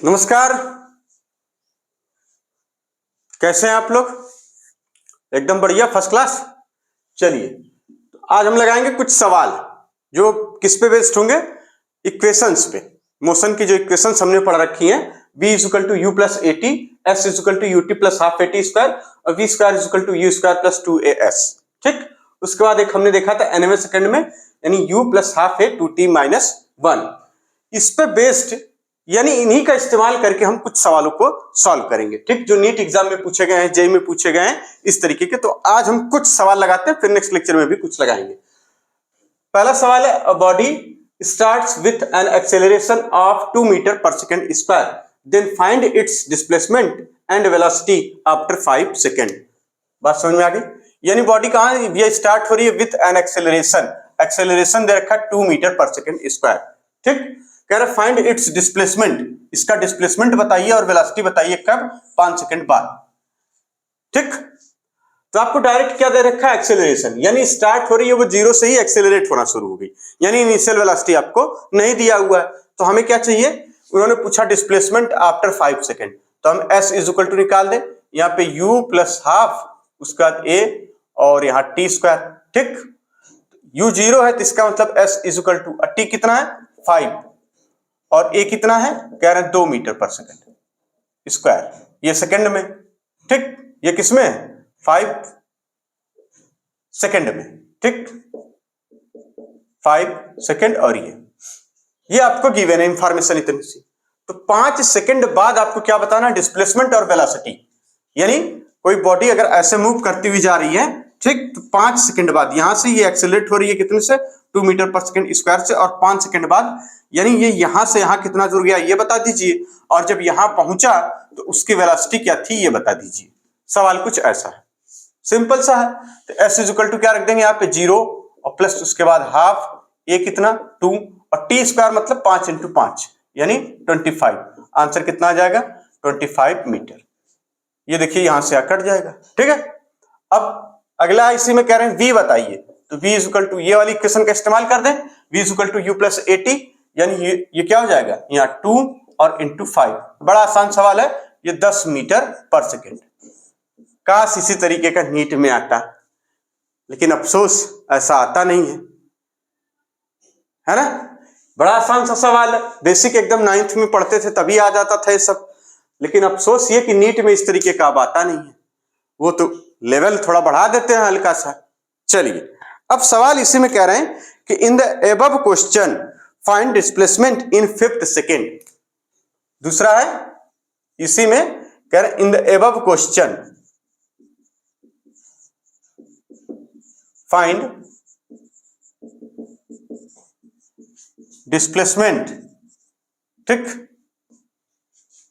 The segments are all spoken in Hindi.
नमस्कार। कैसे हैं आप लोग? एकदम बढ़िया, फर्स्ट क्लास। चलिए, तो आज हम लगाएंगे कुछ सवाल जो किस पे बेस्ड होंगे? इक्वेशंस पे। मोशन की जो इक्वेशंस हमने पढ़ रखी हैं, v equal to u plus a t, s equal to u t plus half a t square और v square equal to u square plus 2as। ठीक। उसके बाद एक हमने देखा था nवें सेकंड में, यानी u plus half a two t minus 1। इस पे बेस्ड यानी इन्हीं का इस्तेमाल करके हम कुछ सवालों को सॉल्व करेंगे। ठीक, जो नीट एग्जाम में पूछे गए हैं, जेई में पूछे गए हैं, इस तरीके के। तो आज हम कुछ सवाल लगाते हैं, फिर नेक्स्ट लेक्चर में भी कुछ लगाएंगे। पहला सवाल है, a body starts with an acceleration of 2 meter per second square, then find its displacement and velocity after 5 second. बात समझ में आ गई? यानी बॉडी कहां ये स्टार्ट हो रही है विथ एन एक्सेलरेशन, एक्सेलरेशन दे रखा है 2 मीटर पर सेकेंड स्क्वायर। ठीक, कह रहा फाइंड इट्स डिस्प्लेसमेंट, इसका डिस्प्लेसमेंट बताइए और वेलोसिटी बताइए कब? 5 सेकंड बाद। ठीक, तो आपको डायरेक्ट क्या दे रखा है? एक्सेलरेशन, यानी स्टार्ट हो रही है वो जीरो से ही एक्सेलरेट होना शुरू हो गई, यानी इनिशियल वेलोसिटी आपको नहीं दिया हुआ है। तो हमें क्या चाहिए? उन्होंने पूछा डिस्प्लेसमेंट आफ्टर 5 सेकंड, तो हम s इज इक्वल टू निकाल दें। यहाँ पे u प्लस हाफ, उसके बाद a और यहाँ टी स्क्वायर। ठीक, u जीरो है तो इसका मतलब s is equal to t कितना है? 5 और a कितना है? कह रहे हैं 2 मीटर पर सेकंड स्क्वायर, ये सेकंड में। ठीक, ये किसमें है? 5 सेकंड में। ठीक, 5 सेकंड और ये आपको गिवन है इंफॉर्मेशन इतनी सी। तो 5 सेकंड बाद आपको क्या बताना? डिस्प्लेसमेंट और वेलोसिटी। यानी कोई बॉडी अगर ऐसे मूव करती हुई जा रही है, ठीक, तो 5 सेकंड बाद यहां से ये एक्सेलरेट हो रही है कितने से? 2 मीटर पर सेकंड स्क्वायर से, और 5 सेकंड बाद यानी ये यहां से यहां कितना जुड़ गया ये बता दीजिए, और जब यहां पहुंचा तो उसकी वेलोसिटी क्या थी ये बता दीजिए। सवाल कुछ ऐसा है, सिंपल सा है। तो एस इज इक्वल टू क्या रख देंगे यहाँ पे? 0 और प्लस उसके बाद हाफ, ए कितना? 2 और टी स्क्वायर मतलब 5 इंटू 5 यानी 25। आंसर कितना आ जाएगा? 25 मीटर। ये देखिए यहां से कट जाएगा। ठीक है, अब अगला इसी में कह रहे हैं v बताइए, तो v इज इक्वल टू ये वाली इक्वेशन का इस्तेमाल कर दें, v is equal to u plus a t, यानी ये क्या हो जाएगा? यहाँ 2 और इंटू 5। बड़ा आसान सवाल है ये, 10 मीटर पर सेकेंड। काश इसी तरीके का नीट में आता, लेकिन अफसोस ऐसा आता नहीं है ना? बड़ा आसान सा सवाल है, बेसिक एकदम 9th में पढ़ते थे तभी आ जाता था ये सब, लेकिन अफसोस ये कि नीट में इस तरीके का अब आता नहीं है। वो तो लेवल थोड़ा बढ़ा देते हैं हल्का सा। चलिए, अब सवाल इसी में कह रहे हैं कि in the above question find displacement in 5th second. दूसरा है इसी में कह रहे हैं in the above question find displacement, ठीक,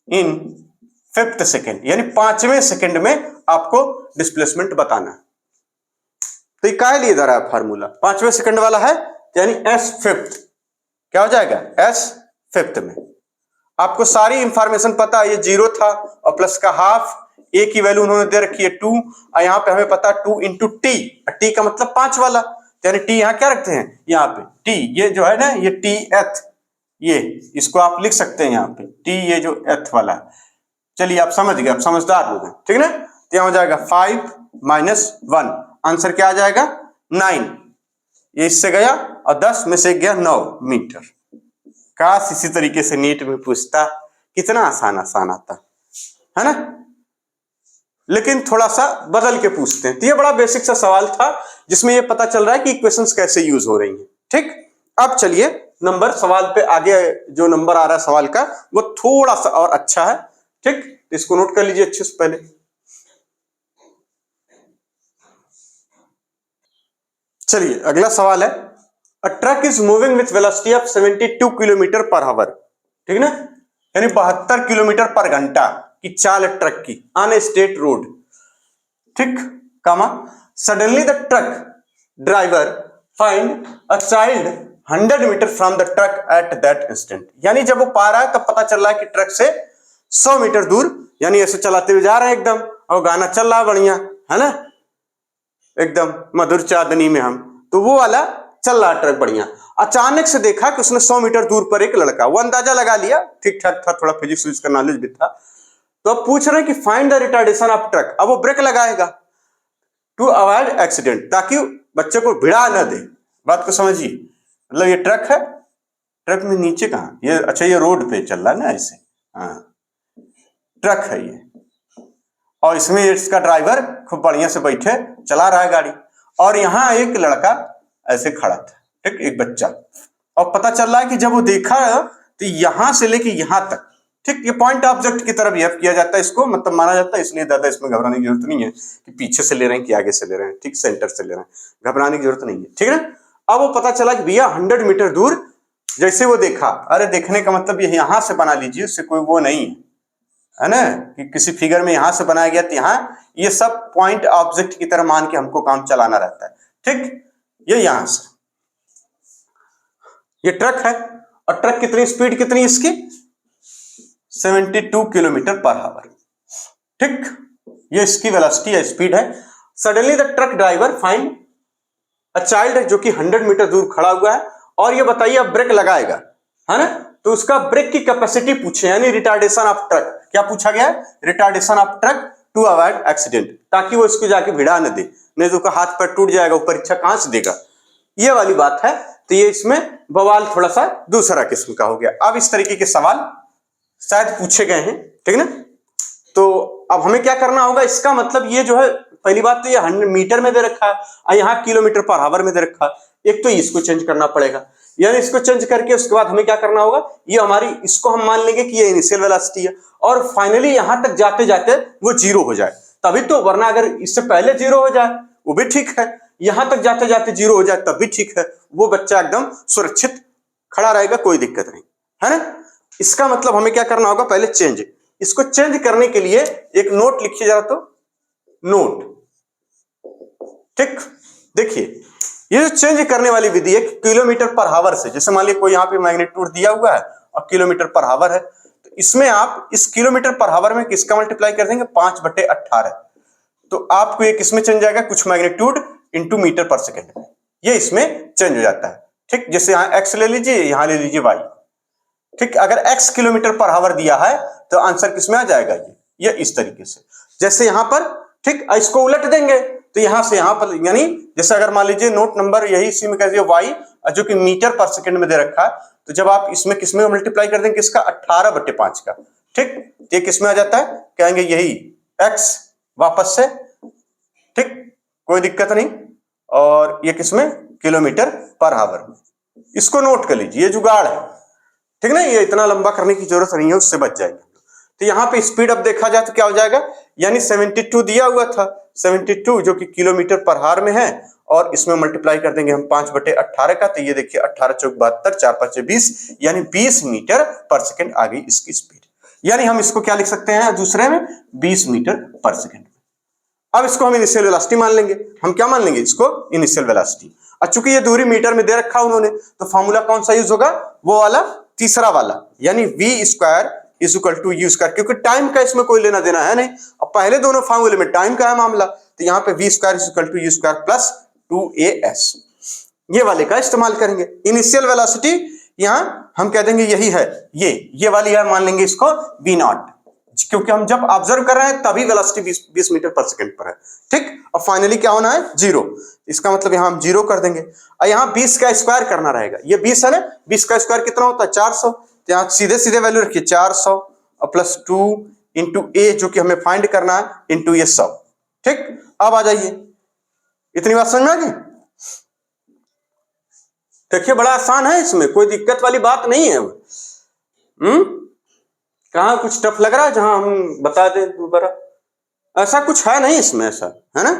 इन 5th सेकेंड, यानी 5वें सेकेंड में आपको डिस्प्लेसमेंट बताना है। तो ये काहे लिए धरा है फार्मूला? 5वें सेकेंड वाला है, यानी s 5th क्या हो जाएगा? s 5th में आपको सारी इंफॉर्मेशन पता है। ये 0 था और प्लस का हाफ, a की वैल्यू उन्होंने दे रखी है 2, और यहाँ पे हमें पता 2 इंटू टी, टी का मतलब 5 वाला, यानी टी यहाँ क्या रखते हैं? यहाँ पे टी, ये जो है ना ये टी एथ, ये इसको आप लिख सकते हैं यहाँ पे टी, ये जो एथ वाला है। चलिए आप समझ गए, आप समझदार लोग हैं, ठीक ना? तो यहाँ हो जाएगा 5 माइनस 1, आंसर क्या आ जाएगा? 9। ये इससे गया और 10 में से गया 9 मीटर। काश इसी तरीके से नीट में पूछता, कितना आसान आसान आता है ना? लेकिन थोड़ा सा बदल के पूछते हैं। तो ये बड़ा बेसिक सा सवाल था जिसमें ये पता चल रहा है कि इक्वेशंस कैसे यूज हो रही हैं। ठीक, अब चलिए नंबर सवाल पे आगे, जो नंबर आ रहा है सवाल का वो थोड़ा सा और अच्छा है। ठीक, इसको नोट कर लीजिए अच्छे से पहले। चलिए अगला सवाल है, a truck is moving with velocity of 72 kilometer per hour, ठीक ना, यानी 72 किलोमीटर पर घंटा की चाल ट्रक की ऑन ए स्टेट रोड। ठीक, comma suddenly the truck driver find a child 100 meter from the truck at that instant, यानी जब वो पा रहा है तब पता चल रहा है कि ट्रक से 100 मीटर दूर, यानी ऐसे चलाते हुए जा रहे हैं एकदम, और गाना चल रहा है बढ़िया, है ना, एकदम मधुर चांदनी में हम, तो वो वाला चल रहा ट्रक बढ़िया। अचानक से देखा कि उसने 100 मीटर दूर पर एक लड़का, वो अंदाजा लगा लिया, ठीक ठाक था, थोड़ा फिजिक्स का नॉलेज भी था। तो अब पूछ रहे हैं कि find the retardation of truck. अब वो ब्रेक लगाएगा टू अवॉइड एक्सीडेंट, ताकि बच्चे को भिड़ा न दे। बात को समझिए, मतलब ये ट्रक है, ट्रक में नीचे कहाँ, ये अच्छा ये रोड पे चल रहा है ना ऐसे, हाँ ट्रक है ये, और इसमें इसका ड्राइवर खूब बढ़िया से बैठे चला रहा है गाड़ी, और यहाँ एक लड़का ऐसे खड़ा था, ठीक, एक बच्चा। और पता चल रहा है कि जब वो देखा तो यहां से लेके यहां तक, ठीक, ये पॉइंट ऑब्जेक्ट की तरफ बिहेव किया जाता है, इसको मतलब माना जाता है, इसलिए दादा इसमें घबराने की जरूरत नहीं है कि पीछे से ले रहे हैं कि आगे से ले रहे हैं, ठीक, सेंटर से ले रहे हैं, घबराने की जरूरत नहीं है, ठीक है। अब वो पता चला कि भैया 100 मीटर दूर जैसे वो देखा, अरे देखने का मतलब ये यहां से बना लीजिए, उससे कोई वो नहीं है ना कि किसी फिगर में यहां से बनाया गया, तो यहाँ ये सब पॉइंट ऑब्जेक्ट की तरह मान के हमको काम चलाना रहता है, ठीक। ये यहां से ये ट्रक है, और ट्रक कितनी स्पीड कितनी इसकी 72 किलोमीटर पर आवर, ठीक, ये इसकी वेलोसिटी है, स्पीड है। Suddenly the truck driver find a child, जो कि 100 मीटर दूर खड़ा हुआ है, और ये बताइए अब ब्रेक लगाएगा, है ना, तो उसका ब्रेक की कैपेसिटी पूछे, यानी रिटार्डेशन ऑफ ट्रक। क्या पूछा गया है? Retardation of truck to avoid accident, ताकि वो इसको जाके भिड़ा न दे, नहीं तो हाथ पैर टूट जाएगा, वो परीक्षा कहां से देगा, ये वाली बात है। तो ये इसमें बवाल थोड़ा सा दूसरा किस्म का हो गया। अब इस तरीके के सवाल शायद पूछे गए हैं, ठीक है ना। तो अब हमें क्या करना होगा, इसका मतलब ये जो है, पहली बात तो ये 100 मीटर में दे रखा है और यहाँ किलोमीटर पर आवर में दे रखा है, एक तो इसको चेंज करना पड़ेगा, यानी इसको चेंज करके उसके बाद हमें क्या करना होगा, ये हमारी, इसको हम मान लेंगे कि ये इनिशियल वेलोसिटी है, और फाइनली यहां तक जाते जाते वो जीरो हो जाए तभी तो, वरना अगर इससे पहले जीरो हो जाए वो भी ठीक है, यहां तक जाते जाते जीरो हो जाए तब भी ठीक है, वो बच्चा एकदम सुरक्षित खड़ा रहेगा, कोई दिक्कत नहीं, है ना। इसका मतलब हमें क्या करना होगा, पहले चेंज, इसको चेंज करने के लिए एक नोट लिखिए जरा, तो नोट, ठीक। देखिए ये जो चेंज करने वाली विधि है किलोमीटर पर आवर से, जैसे मान लीजिए कोई यहाँ पे मैग्नीट्यूड दिया हुआ है और किलोमीटर पर आवर है, तो इसमें आप इस किलोमीटर पर आवर में किसका मल्टीप्लाई कर देंगे, 5/18, तो आपको ये किसमें चेंज जाएगा, कुछ magnitude into metre per second में, ये इसमें चेंज हो जाता है, ठीक। जैसे यहाँ एक्स ले लीजिए, यहां ले लीजिए वाई, ठीक। अगर एक्स किलोमीटर पर आवर दिया है तो आंसर किसमें आ जाएगा, ये इस तरीके से, जैसे यहां पर, ठीक, इसको उलट देंगे तो यहां से यहां पर, यानी जैसे अगर मान लीजिए नोट नंबर यही इसी में कह दिए वाई, जो कि मीटर पर सेकंड में दे रखा है, तो जब आप इसमें किसमें मल्टीप्लाई कर देंगे, किसका 18/5 का, ठीक, ये किसमें आ जाता है, कहेंगे यही एक्स वापस से, ठीक, कोई दिक्कत नहीं, और ये किसमें, किलोमीटर पर आवर में, इसको नोट कर लीजिए, ये जुगाड़ है, ठीक ना, ये इतना लंबा करने की जरूरत नहीं है, उससे बच जाएंगे। तो यहाँ पे स्पीड अब देखा जाए तो क्या हो जाएगा, यानी 72 दिया हुआ था, 72 जो कि किलोमीटर पर आवर में है, और इसमें मल्टीप्लाई कर देंगे हम 5/18 का, तो ये देखिए 18 चौक 72, 4 5 20, यानी 20 मीटर पर सेकंड आ गई इसकी स्पीड, यानी हम इसको क्या लिख सकते हैं दूसरे में, 20 मीटर पर सेकंड। अब इसको हम इनिशियल वेलोसिटी मान लेंगे, हम क्या मान लेंगे इसको, इनिशियल वेलोसिटी। और चूंकि ये दूरी मीटर में दे रखा उन्होंने, तो फॉर्मूला कौन सा यूज होगा, वो वाला तीसरा वाला, यानी v square is equal to u square, क्योंकि टाइम का इसमें कोई लेना देना है नहीं, अब पहले दोनों फॉर्मूले में टाइम का है मामला, तो यहाँ पे v square is equal to u square plus 2as, ये वाले का इस्तेमाल करेंगे। इनिशियल वेलोसिटी यहाँ हम कह देंगे यही है, ये वाली है, मान लेंगे इसको v0, क्योंकि हम जब ऑब्जर्व कर रहे हैं तभी वेलोसिटी 20 मीटर पर सेकंड पर है, ठीक। और फाइनली क्या होना है, जीरो, इसका मतलब यहां हम जीरो कर देंगे, और यहां 20 का स्क्वायर करना रहेगा, ये 20 है ना, 20 का स्क्वायर कितना होता है 400, तो यहां सीधे सीधे वैल्यू रखिए 400 और प्लस 2 इंटू ए, जो कि हमें फाइंड करना है, इंटू ये 100, ठीक। अब आ जाइए, इतनी बात समझ में आ गई। देखिए बड़ा आसान है, इसमें कोई दिक्कत वाली बात नहीं है। कहाँ कुछ टफ लग रहा है जहां हम बता दें दोबारा, ऐसा कुछ है नहीं इसमें, ऐसा है ना,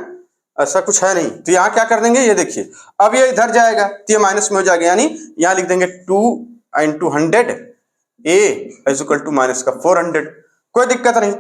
ऐसा कुछ है नहीं। तो यहाँ क्या कर देंगे, ये देखिए अब ये इधर जाएगा तो ये माइनस में हो जाएगा, यानी यहाँ लिख देंगे 2 into 100 a is equal to minus का 400, कोई दिक्कत नहीं,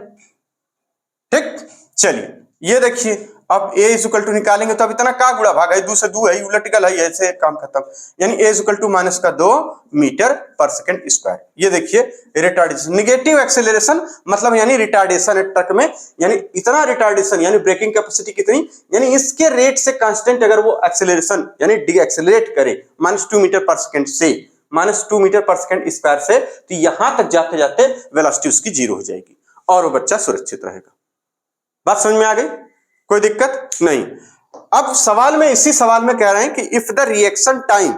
ठीक। चलिए ये देखिए अब a इज इक्वल टू निकालेंगे तो अब इतना का गुणा भाग है, 2 से 2 है, उलट गल है, ऐसे काम खत्म। यानी a is equal to minus का 2 मीटर पर सेकंड स्क्वायर। ये देखिए रिटार्डेशन, निगेटिव एक्सेलरेशन मतलब यानी रिटार्डेशन है ट्रक में, यानी इतना रिटार्डेशन यानी ब्रेकिंग कैपेसिटी कितनी, यानी इसके रेट से कांस्टेंट अगर वो एक्सेलरेशन यानी डी एक्सेलरेट करे -2 मीटर पर सेकंड से, -2 मीटर पर सेकंड स्क्वायर से, तो यहां तक जाते जाते वेलोसिटी उसकी 0 हो जाएगी और वो बच्चा सुरक्षित रहेगा। बात समझ में आ गई? कोई दिक्कत नहीं। अब सवाल में, इसी सवाल में कह रहे हैं कि इफ द रिएक्शन टाइम,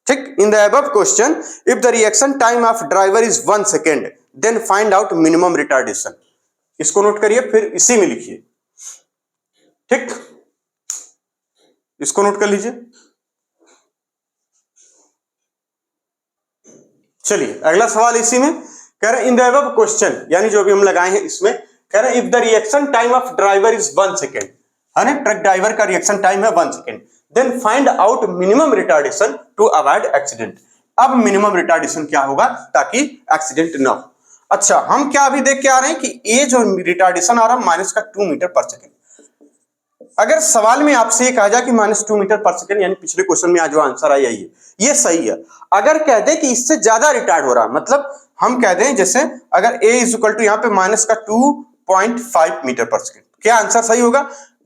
ठीक, in the above question if the reaction time of driver is 1 second then find out minimum retardation. इसको नोट करिए, फिर इसी में लिखिए, ठीक, इसको नोट कर लीजिए। चलिए अगला सवाल इसी में कह रहे हैं इन द अबव क्वेश्चन, यानी जो भी हम लगाए हैं इसमें कह रहे हैं if the reaction time of driver is 1 second, है ना, ट्रक ड्राइवर का रिएक्शन टाइम है 1 second, then find out minimum retardation to avoid accident. अब मिनिमम रिटार्डेशन क्या होगा ताकि एक्सीडेंट ना हो। अच्छा, हम क्या अभी देख के आ रहे हैं कि ये जो रिटार्डेशन आ रहा है -2 मीटर पर सेकेंड। अगर सवाल में आपसे ये कहा जाए कि -2 मीटर पर सेकेंड, यानी पिछले क्वेश्चन में आज जो आंसर आया ये सही है। अगर कह दे कि इससे ज्यादा रिटार्ड हो रहा, मतलब हम कह दें जैसे अगर a इज इक्वल टू यहाँ पे -2.5 मीटर पर सेकेंड, क्या आंसर सही होगा?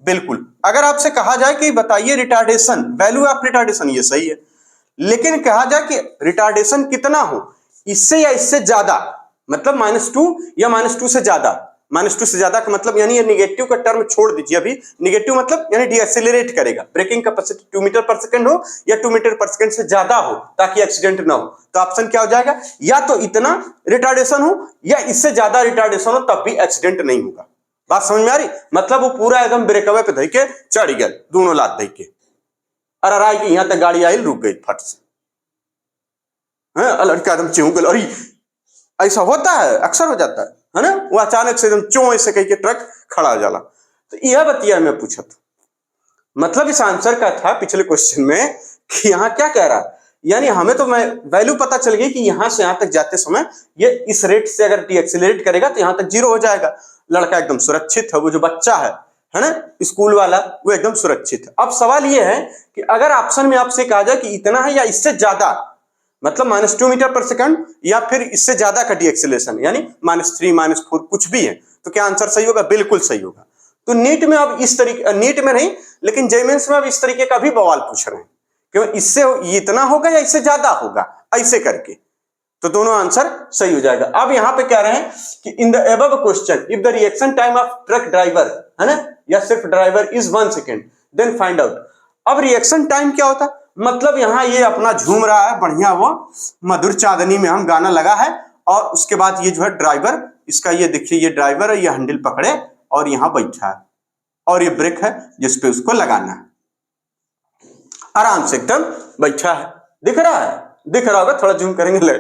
बिल्कुल। अगर आपसे कहा जाए कि बताइए रिटार्डेशन, वैल्यू ऑफ रिटार्डेशन, ये सही है। लेकिन कहा जाए कि रिटार्डेशन कितना हो, इससे या इससे ज्यादा, मतलब -2 या -2 से ज्यादा, -2 से ज्यादा का मतलब यानी ये निगेटिव का टर्म छोड़ दीजिए अभी, निगेटिव मतलब यानी डीएक्सेलरेट करेगा, breaking capacity 2 meter per second हो या 2 मीटर पर सेकंड से ज्यादा हो ताकि एक्सीडेंट ना हो, तो ऑप्शन क्या हो जाएगा? या तो इतना रिटार्डेशन हो या इससे ज्यादा रिटार्डेशन हो, तब भी एक्सीडेंट नहीं होगा। बात समझ में आ रही? मतलब वो पूरा एकदम ब्रेकअवे पे धई के चढ़ गया, दोनों लात धई के, अरे राय की यहां तक गाड़ी आई, रुक गई फट से, लड़का एकदम चिंग गल, अरे ऐसा होता है, अक्सर हो जाता है ना, वो अचानक से एकदम चो ऐसे कह के ट्रक खड़ा हो जाला। तो यह बतिया मैं पूछा था, मतलब इस आंसर का था पिछले क्वेश्चन में कि यहाँ क्या कह रहा, यानी हमें तो मैं वैल्यू पता चल गई कि यहां से यहां तक जाते समय ये इस रेट से अगर डीएक्सेलरेट करेगा तो यहां तक 0 हो जाएगा, लड़का एकदम सुरक्षित है, वो जो बच्चा है ना, स्कूल वाला, वो एकदम सुरक्षित है। अब सवाल ये है कि अगर ऑप्शन में आपसे कहा जाए कि इतना है या इससे ज्यादा, मतलब -2 मीटर पर सेकंड या फिर इससे ज्यादा का डीएक्सेलरेशन, यानी -3 -4 कुछ भी है, तो क्या आंसर सही होगा? बिल्कुल सही होगा। तो नीट में अब इस तरीके, नीट में नहीं लेकिन जेमेंस में अब इस तरीके का भी बवाल पूछ रहे हैं कि इससे इतना होगा या इससे ज्यादा होगा, ऐसे करके, तो दोनों आंसर सही हो जाएगा। अब यहां पे कह रहे हैं कि in the above question if the reaction time of truck driver, है ना, या सिर्फ driver is 1 second then find out. अब रिएक्शन टाइम क्या होता है? मतलब यहां ये अपना झूम रहा है बढ़िया, वो मधुर चांदनी में हम गाना लगा है, और उसके बाद ये जो है ड्राइवर, इसका ये देखिए ये ड्राइवर है, ये हैंडल पकड़े और यहां बैठा है, और ये ब्रेक है जिसपे उसको लगाना है, आराम से एकदम बैठा है, दिख रहा है, दिख रहा होगा, थोड़ा जूम करेंगे ले।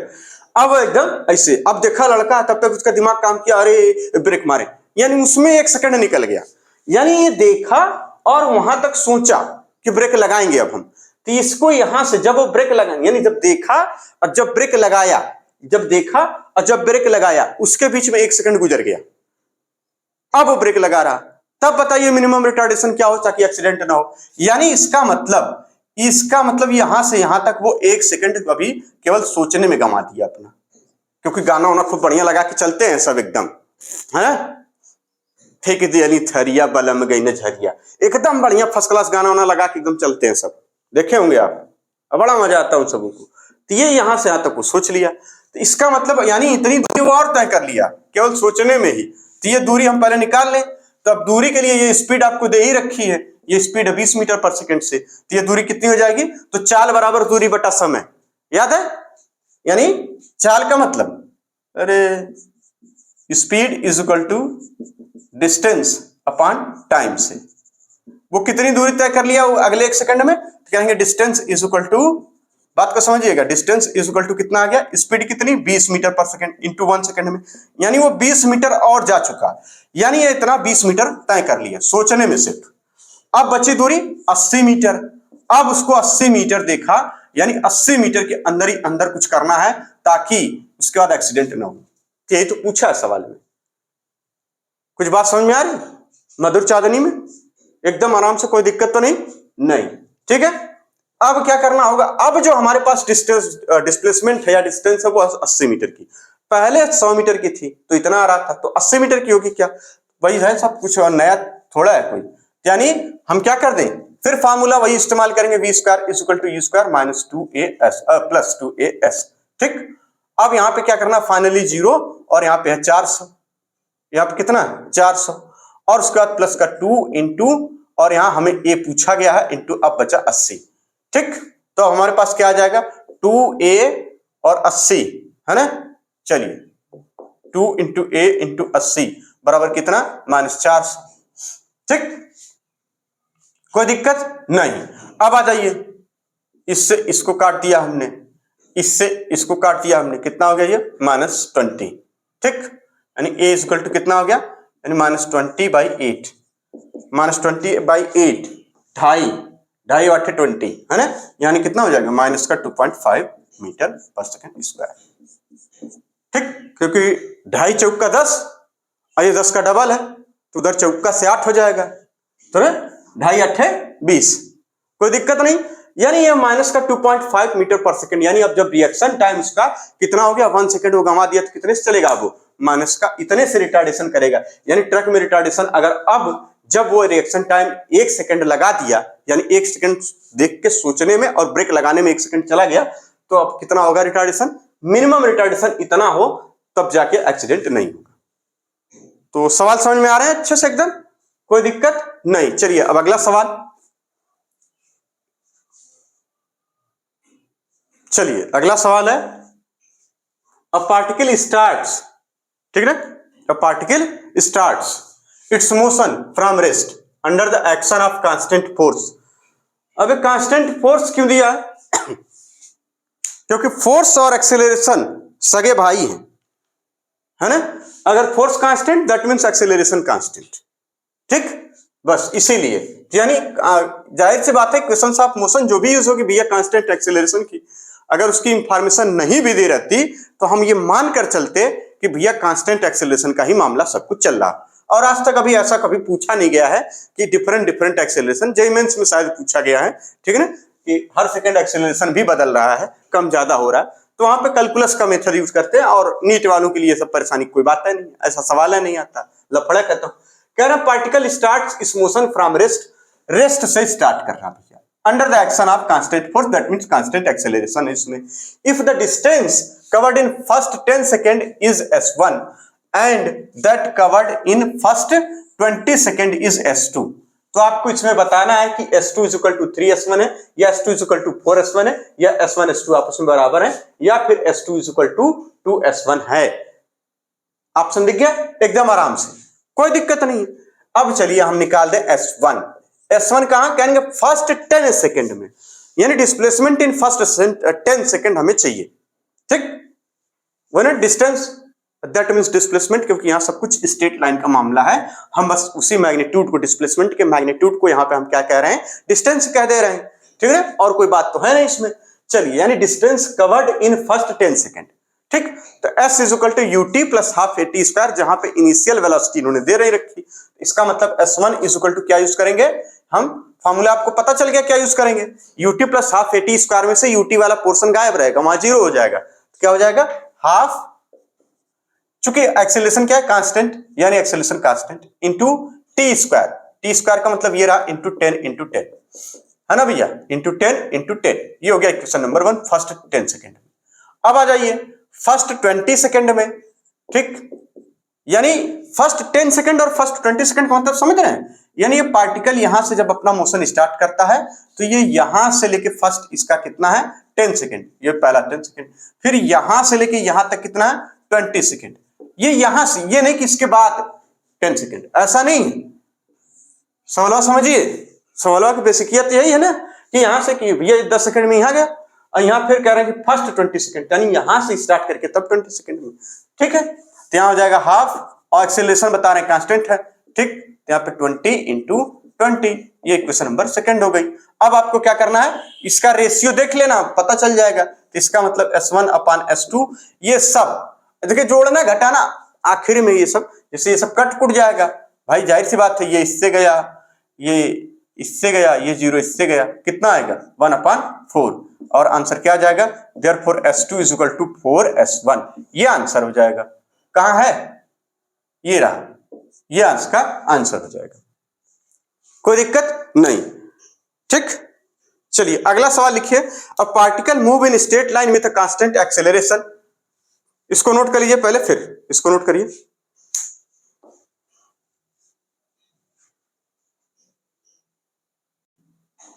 अब एकदम ऐसे, अब देखा लड़का, तब तक उसका दिमाग काम किया, अरे ब्रेक मारे, यानी उसमें 1 सेकंड निकल गया, यानी ये देखा और वहां तक सोचा कि ब्रेक लगाएंगे अब हम, तो इसको यहां से जब वो ब्रेक लगाएंगे, यानी जब देखा और जब ब्रेक लगाया, जब देखा और जब ब्रेक लगाया, उसके बीच में 1 सेकंड गुजर गया, अब वो ब्रेक लगा रहा, तब बताइए मिनिमम रिटार्डेशन क्या हो ताकि एक्सीडेंट ना हो। यानी इसका मतलब यहां से यहां तक वो 1 सेकंड अभी केवल सोचने में गंवा दिया अपना, क्योंकि गाना वाना खूब बढ़िया लगा के चलते हैं सब एकदम, है, फेंक दिया थरिया बलम गई न झरिया, एकदम बढ़िया फर्स्ट क्लास गाना वाना लगा के एकदम चलते हैं सब, देखे होंगे आप, बड़ा मजा आता है उन सबों को। तो ये यहां से यहां तक वो सोच लिया, तो इसका मतलब यानी इतनी दूरी वो और तय कर लिया केवल सोचने में ही। तो ये दूरी हम पहले निकाल लें, तो अब दूरी के लिए ये स्पीड आपको दे ही रखी है, ये स्पीड है 20 मीटर पर सेकंड से, तो ये दूरी कितनी हो जाएगी? तो चाल बराबर दूरी बटा समय, याद है, यानी चाल का मतलब, अरे speed is equal to distance upon time से, वो कितनी दूरी तय कर लिया वो अगले 1 सेकंड में, तो कहेंगे डिस्टेंस इज इक्वल टू, बात को समझिएगा, डिस्टेंस इज इक्वल टू कितना आ गया? स्पीड कितनी? 20 metre per second into 1 second में, यानी वो 20 मीटर और जा चुका, यानी ये इतना 20 मीटर तय कर लिया सोचने में सिर्फ। अब बची दूरी 80 मीटर, अब उसको 80 मीटर देखा, यानी 80 मीटर के अंदर ही अंदर कुछ करना है ताकि उसके बाद एक्सीडेंट ना हो। यही तो पूछा है सवाल में, कुछ बात समझ में आ रही मधुर चांदनी में? एकदम आराम से, कोई दिक्कत तो नहीं। ठीक है, अब क्या करना होगा, अब जो हमारे पास डिस्प्लेसमेंट है या डिस्टेंस है वो 80 मीटर की, पहले 100 मीटर की थी तो इतना आ रहा था, तो 80 मीटर की होगी क्या, वही है सब कुछ, और नया थोड़ा है कोई। यानी हम क्या कर दें, फिर फार्मूला वही इस्तेमाल करेंगे, v square is equal to u square minus 2as plus 2as। ठीक, अब यहां पे क्या करना, फाइनली 0 और यहां पे है 400, यहां पे कितना 400, और उसके बाद प्लस का 2 इंटू, और यहां हमें a पूछा गया है इंटू, अब बचा 80। ठीक, तो हमारे पास क्या आ जाएगा 2a और 80 है ना। चलिए 2 इंटू a इंटू 80 बराबर कितना -400। ठीक, कोई दिक्कत नहीं। अब आ जाइए, इससे इसको काट दिया हमने, इससे इसको काट दिया हमने, कितना हो गया ये -20। ठीक, यानी a इज इक्वल टू कितना हो गया, यानी -20/8, -20/8 ढाई, ढाई 8 20 है ना, यानी कितना हो जाएगा माइनस का 2.5 मीटर पर सेकेंड स्क्वायर। ठीक, क्योंकि ढाई चौक का 10 और ये 10 का डबल है, तो उधर चौका से 8 हो जाएगा, तो ढाई 8 20, कोई दिक्कत नहीं। यानी ये माइनस का 2.5 मीटर पर सेकेंड, यानी अब जब रिएक्शन टाइम इसका कितना हो गया 1 सेकेंड को गंवा दिया तो कितने से चलेगा, वो माइनस का इतने से रिटार्डेशन करेगा। यानी ट्रक में रिटार्डेशन अगर अब जब वो रिएक्शन टाइम 1 सेकेंड लगा दिया, यानी 1 सेकेंड देख के सोचने में और ब्रेक लगाने में 1 सेकेंड चला गया, तो अब कितना होगा रिटार्डेशन, मिनिमम रिटार्डेशन इतना हो तब जाके एक्सीडेंट नहीं होगा। तो सवाल समझ में आ रहे हैं अच्छे से एकदम, कोई दिक्कत नहीं। चलिए अब अगला सवाल, चलिए अगला सवाल है, अ पार्टिकल स्टार्ट्स, ठीक है, a particle starts it's motion from rest under the action of constant force. अब कांस्टेंट फोर्स क्यों दिया, क्योंकि फोर्स और एक्सेलरेशन सगे भाई हैं, है ना। अगर force constant that means acceleration constant. ठीक, बस इसीलिए, यानी जाहिर सी बात है क्वेश्चंस ऑफ मोशन जो भी यूज होगी भैया कांस्टेंट एक्सेलरेशन की, अगर उसकी इंफॉर्मेशन नहीं भी दे रहती तो हम ये मानकर चलते कि भैया कांस्टेंट एक्सेलरेशन का ही मामला सब कुछ चल रहा। और आज तक अभी ऐसा कभी पूछा नहीं गया है कि डिफरेंट एक्सेलरेशन, जेईई मेंस में शायद पूछा गया है, ठीक है ना, कि हर सेकंड एक्सेलरेशन भी बदल रहा है, कम ज्यादा हो रहा है, तो वहां पे कैलकुलस का मेथड यूज करते हैं, और नीट वालों के लिए सब परेशानी कोई बात है नहीं, ऐसा सवाल है नहीं आता, लफड़ा कहता हूं। कह रहा particle starts it's motion from rest, rest से स्टार्ट कर रहा भैया, under the action of constant force that means constant acceleration है इसमें। If the distance covered in first 10 second is s1 and that covered in first 20 second is s2, तो आपको इसमें बताना है कि s2 is equal to 3s1 है, या s2 is equal to 4s1 है, या s1 s2 आपस में बराबर है, या फिर s2 is equal to 2s1 है। ऑप्शन दिख गया एकदम आराम से, कोई दिक्कत नहीं। अब चलिए हम निकाल दें s1, s1 कहां कहेंगे फर्स्ट 10 सेकंड में, यानी डिस्प्लेसमेंट इन फर्स्ट 10 सेकंड हमें चाहिए। ठीक, one distance that means displacement, क्योंकि यहां सब कुछ स्ट्रेट लाइन का मामला है, हम बस उसी मैग्नीट्यूड को, डिस्प्लेसमेंट के मैग्नीट्यूड को यहां पे हम क्या कह रहे हैं, डिस्टेंस कह दे रहे हैं, ठीक है, और कोई बात तो है नहीं इसमें। चलिए, यानी distance covered in first 10 second. ठीक, तो s is equal to ut plus half at square, जहां पे इनिशियल वेलोसिटी इन्होंने दे नहीं रखी, इसका मतलब s1 इज इक्वल टू क्या यूज करेंगे हम, फार्मूला आपको पता चल गया क्या यूज करेंगे, ut plus half at square में से ut वाला पोर्शन गायब रहेगा, वहां 0 हो जाएगा, तो क्या हो जाएगा हाफ, चूंकि एक्सेलरेशन क्या है कांस्टेंट, यानी acceleration constant into T square का मतलब ये रहा इंटू 10 इंटू 10, है ना भैया, इंटू 10 इंटू 10, ये हो गया इक्वेशन नंबर 1 फर्स्ट 10 सेकंड। अब आ जाइए फर्स्ट 20 सेकंड में। ठीक, यानी फर्स्ट 10 सेकंड और फर्स्ट 20 सेकंड का मतलब समझ रहे हैं, यानी ये पार्टिकल यहां से जब अपना मोशन स्टार्ट करता है तो ये यहां से लेके फर्स्ट इसका कितना है 10 सेकंड, ये पहला 10 सेकंड, फिर यहां से लेके यहां तक कितना है 20 सेकंड, ये यहां से, ये नहीं कि इसके बाद 10 सेकंड, ऐसा नहीं। सवाल समझिए, सवाल की बेसिकियत यही है ना कि यहां से कि भैया 10 सेकंड में यहां गया, और यहां फिर कह रहे हैं कि फर्स्ट 20 सेकंड, यानी यहां से स्टार्ट करके तब 20 सेकंड में। ठीक है, तो यहां हो जाएगा हाफ, और एक्सेलरेशन बता रहे हैं कांस्टेंट है। ठीक, तो यहाँ पे 20 इंटू 20, ये इक्वेशन नंबर सेकंड हो गई। अब आपको क्या करना है, इसका रेशियो देख लेना, पता चल जाएगा, तो इसका मतलब s1 अपान s2, ये सब देखिए जोड़ना घटाना आखिर में, ये सब जैसे ये सब कट कुट जाएगा भाई, जाहिर सी बात है ये इससे गया, ये इससे गया, ये 0 इससे गया, कितना आएगा 1/4 और आंसर क्या आ जाएगा, therefore S2 is equal to 4S1। ये आंसर हो जाएगा। कहां है, ये रहा, ये आंसर का आंसर हो जाएगा, कोई दिक्कत नहीं। ठीक, चलिए अगला सवाल लिखिए। A particle move in straight line with a constant acceleration. इसको नोट कर लीजिए पहले, फिर इसको नोट करिए।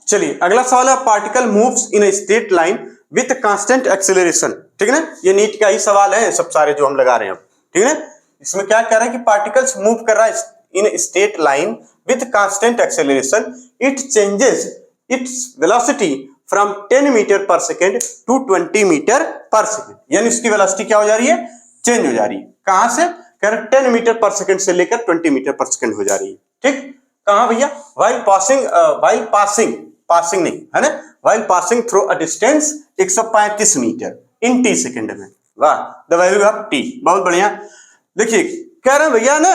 चलिए अगला सवाल है, particle moves in a straight line with constant acceleration. ठीक है ना, ये नीट का ही सवाल है सब सारे जो हम लगा रहे हैं अब। ठीक है ना, इसमें क्या कह रहा है कि पार्टिकल्स मूव कर रहा है in straight line with constant acceleration, it changes its velocity from 10 metre per second to 20 metre per second. यानी इसकी वेलोसिटी क्या हो जा रही है, चेंज हो जा रही है। कहां से, कह रहे 10 मीटर पर सेकेंड से लेकर 20 मीटर पर सेकेंड हो जा रही है। ठीक, कहां भैया, वाइल पासिंग नहीं है ना, while passing through a distance 135 metre in t second में। वाह, द वैल्यू ऑफ टी, बहुत बढ़िया। देखिए कह रहे हैं भैया ना,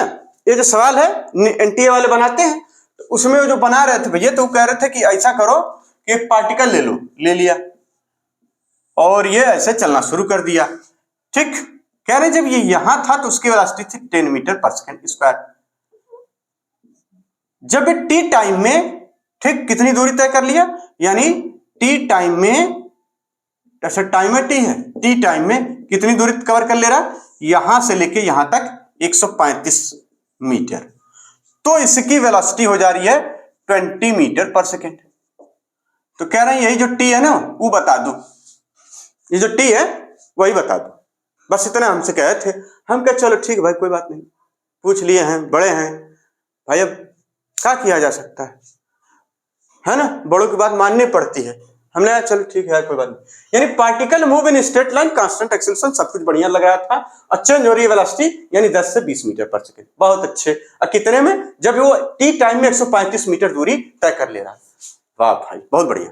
ये जो सवाल है एनटीए वाले बनाते हैं, तो उसमें जो बना रहे थे भैया, तो कह रहे थे कि ऐसा करो कि एक पार्टिकल ले लो, ले लिया और ये ऐसे चलना शुरू कर दिया। ठीक, कह रहे जब ये यहां था तो उसकी वेलोसिटी थी 10 मीटर पर सेकेंड स्क्वायर। जब टी टाइम में, ठीक, कितनी दूरी तय कर लिया, यानी टी टाइम में, अच्छा टाइम में टी है, टी टाइम में कितनी दूरी कवर कर ले रहा, यहां से लेके यहां तक 135 मीटर, तो इसकी वेलोसिटी हो जा रही है 20 मीटर पर सेकेंड। तो कह रहे हैं यही जो टी है ना वो बता दो, ये जो टी है वही बता दो, बस इतना हमसे कहे थे। हम कहे चलो ठीक भाई, कोई बात नहीं, पूछ लिए हैं, बड़े हैं भाई, अब क्या किया जा सकता है ना, बड़ों की बात माननी पड़ती है। हमने कहा चलो ठीक है कोई बात नहीं। यानी particle move in straight line, constant acceleration, सब कुछ बढ़िया लग रहा था। और चेंज हो रही है वेलोसिटी, यानी 10 से 20 मीटर पर सेकंड, बहुत अच्छे। और कितने में, जब वो टी टाइम में 135 मीटर दूरी तय कर ले रहा है। वाह भाई, बहुत बढ़िया।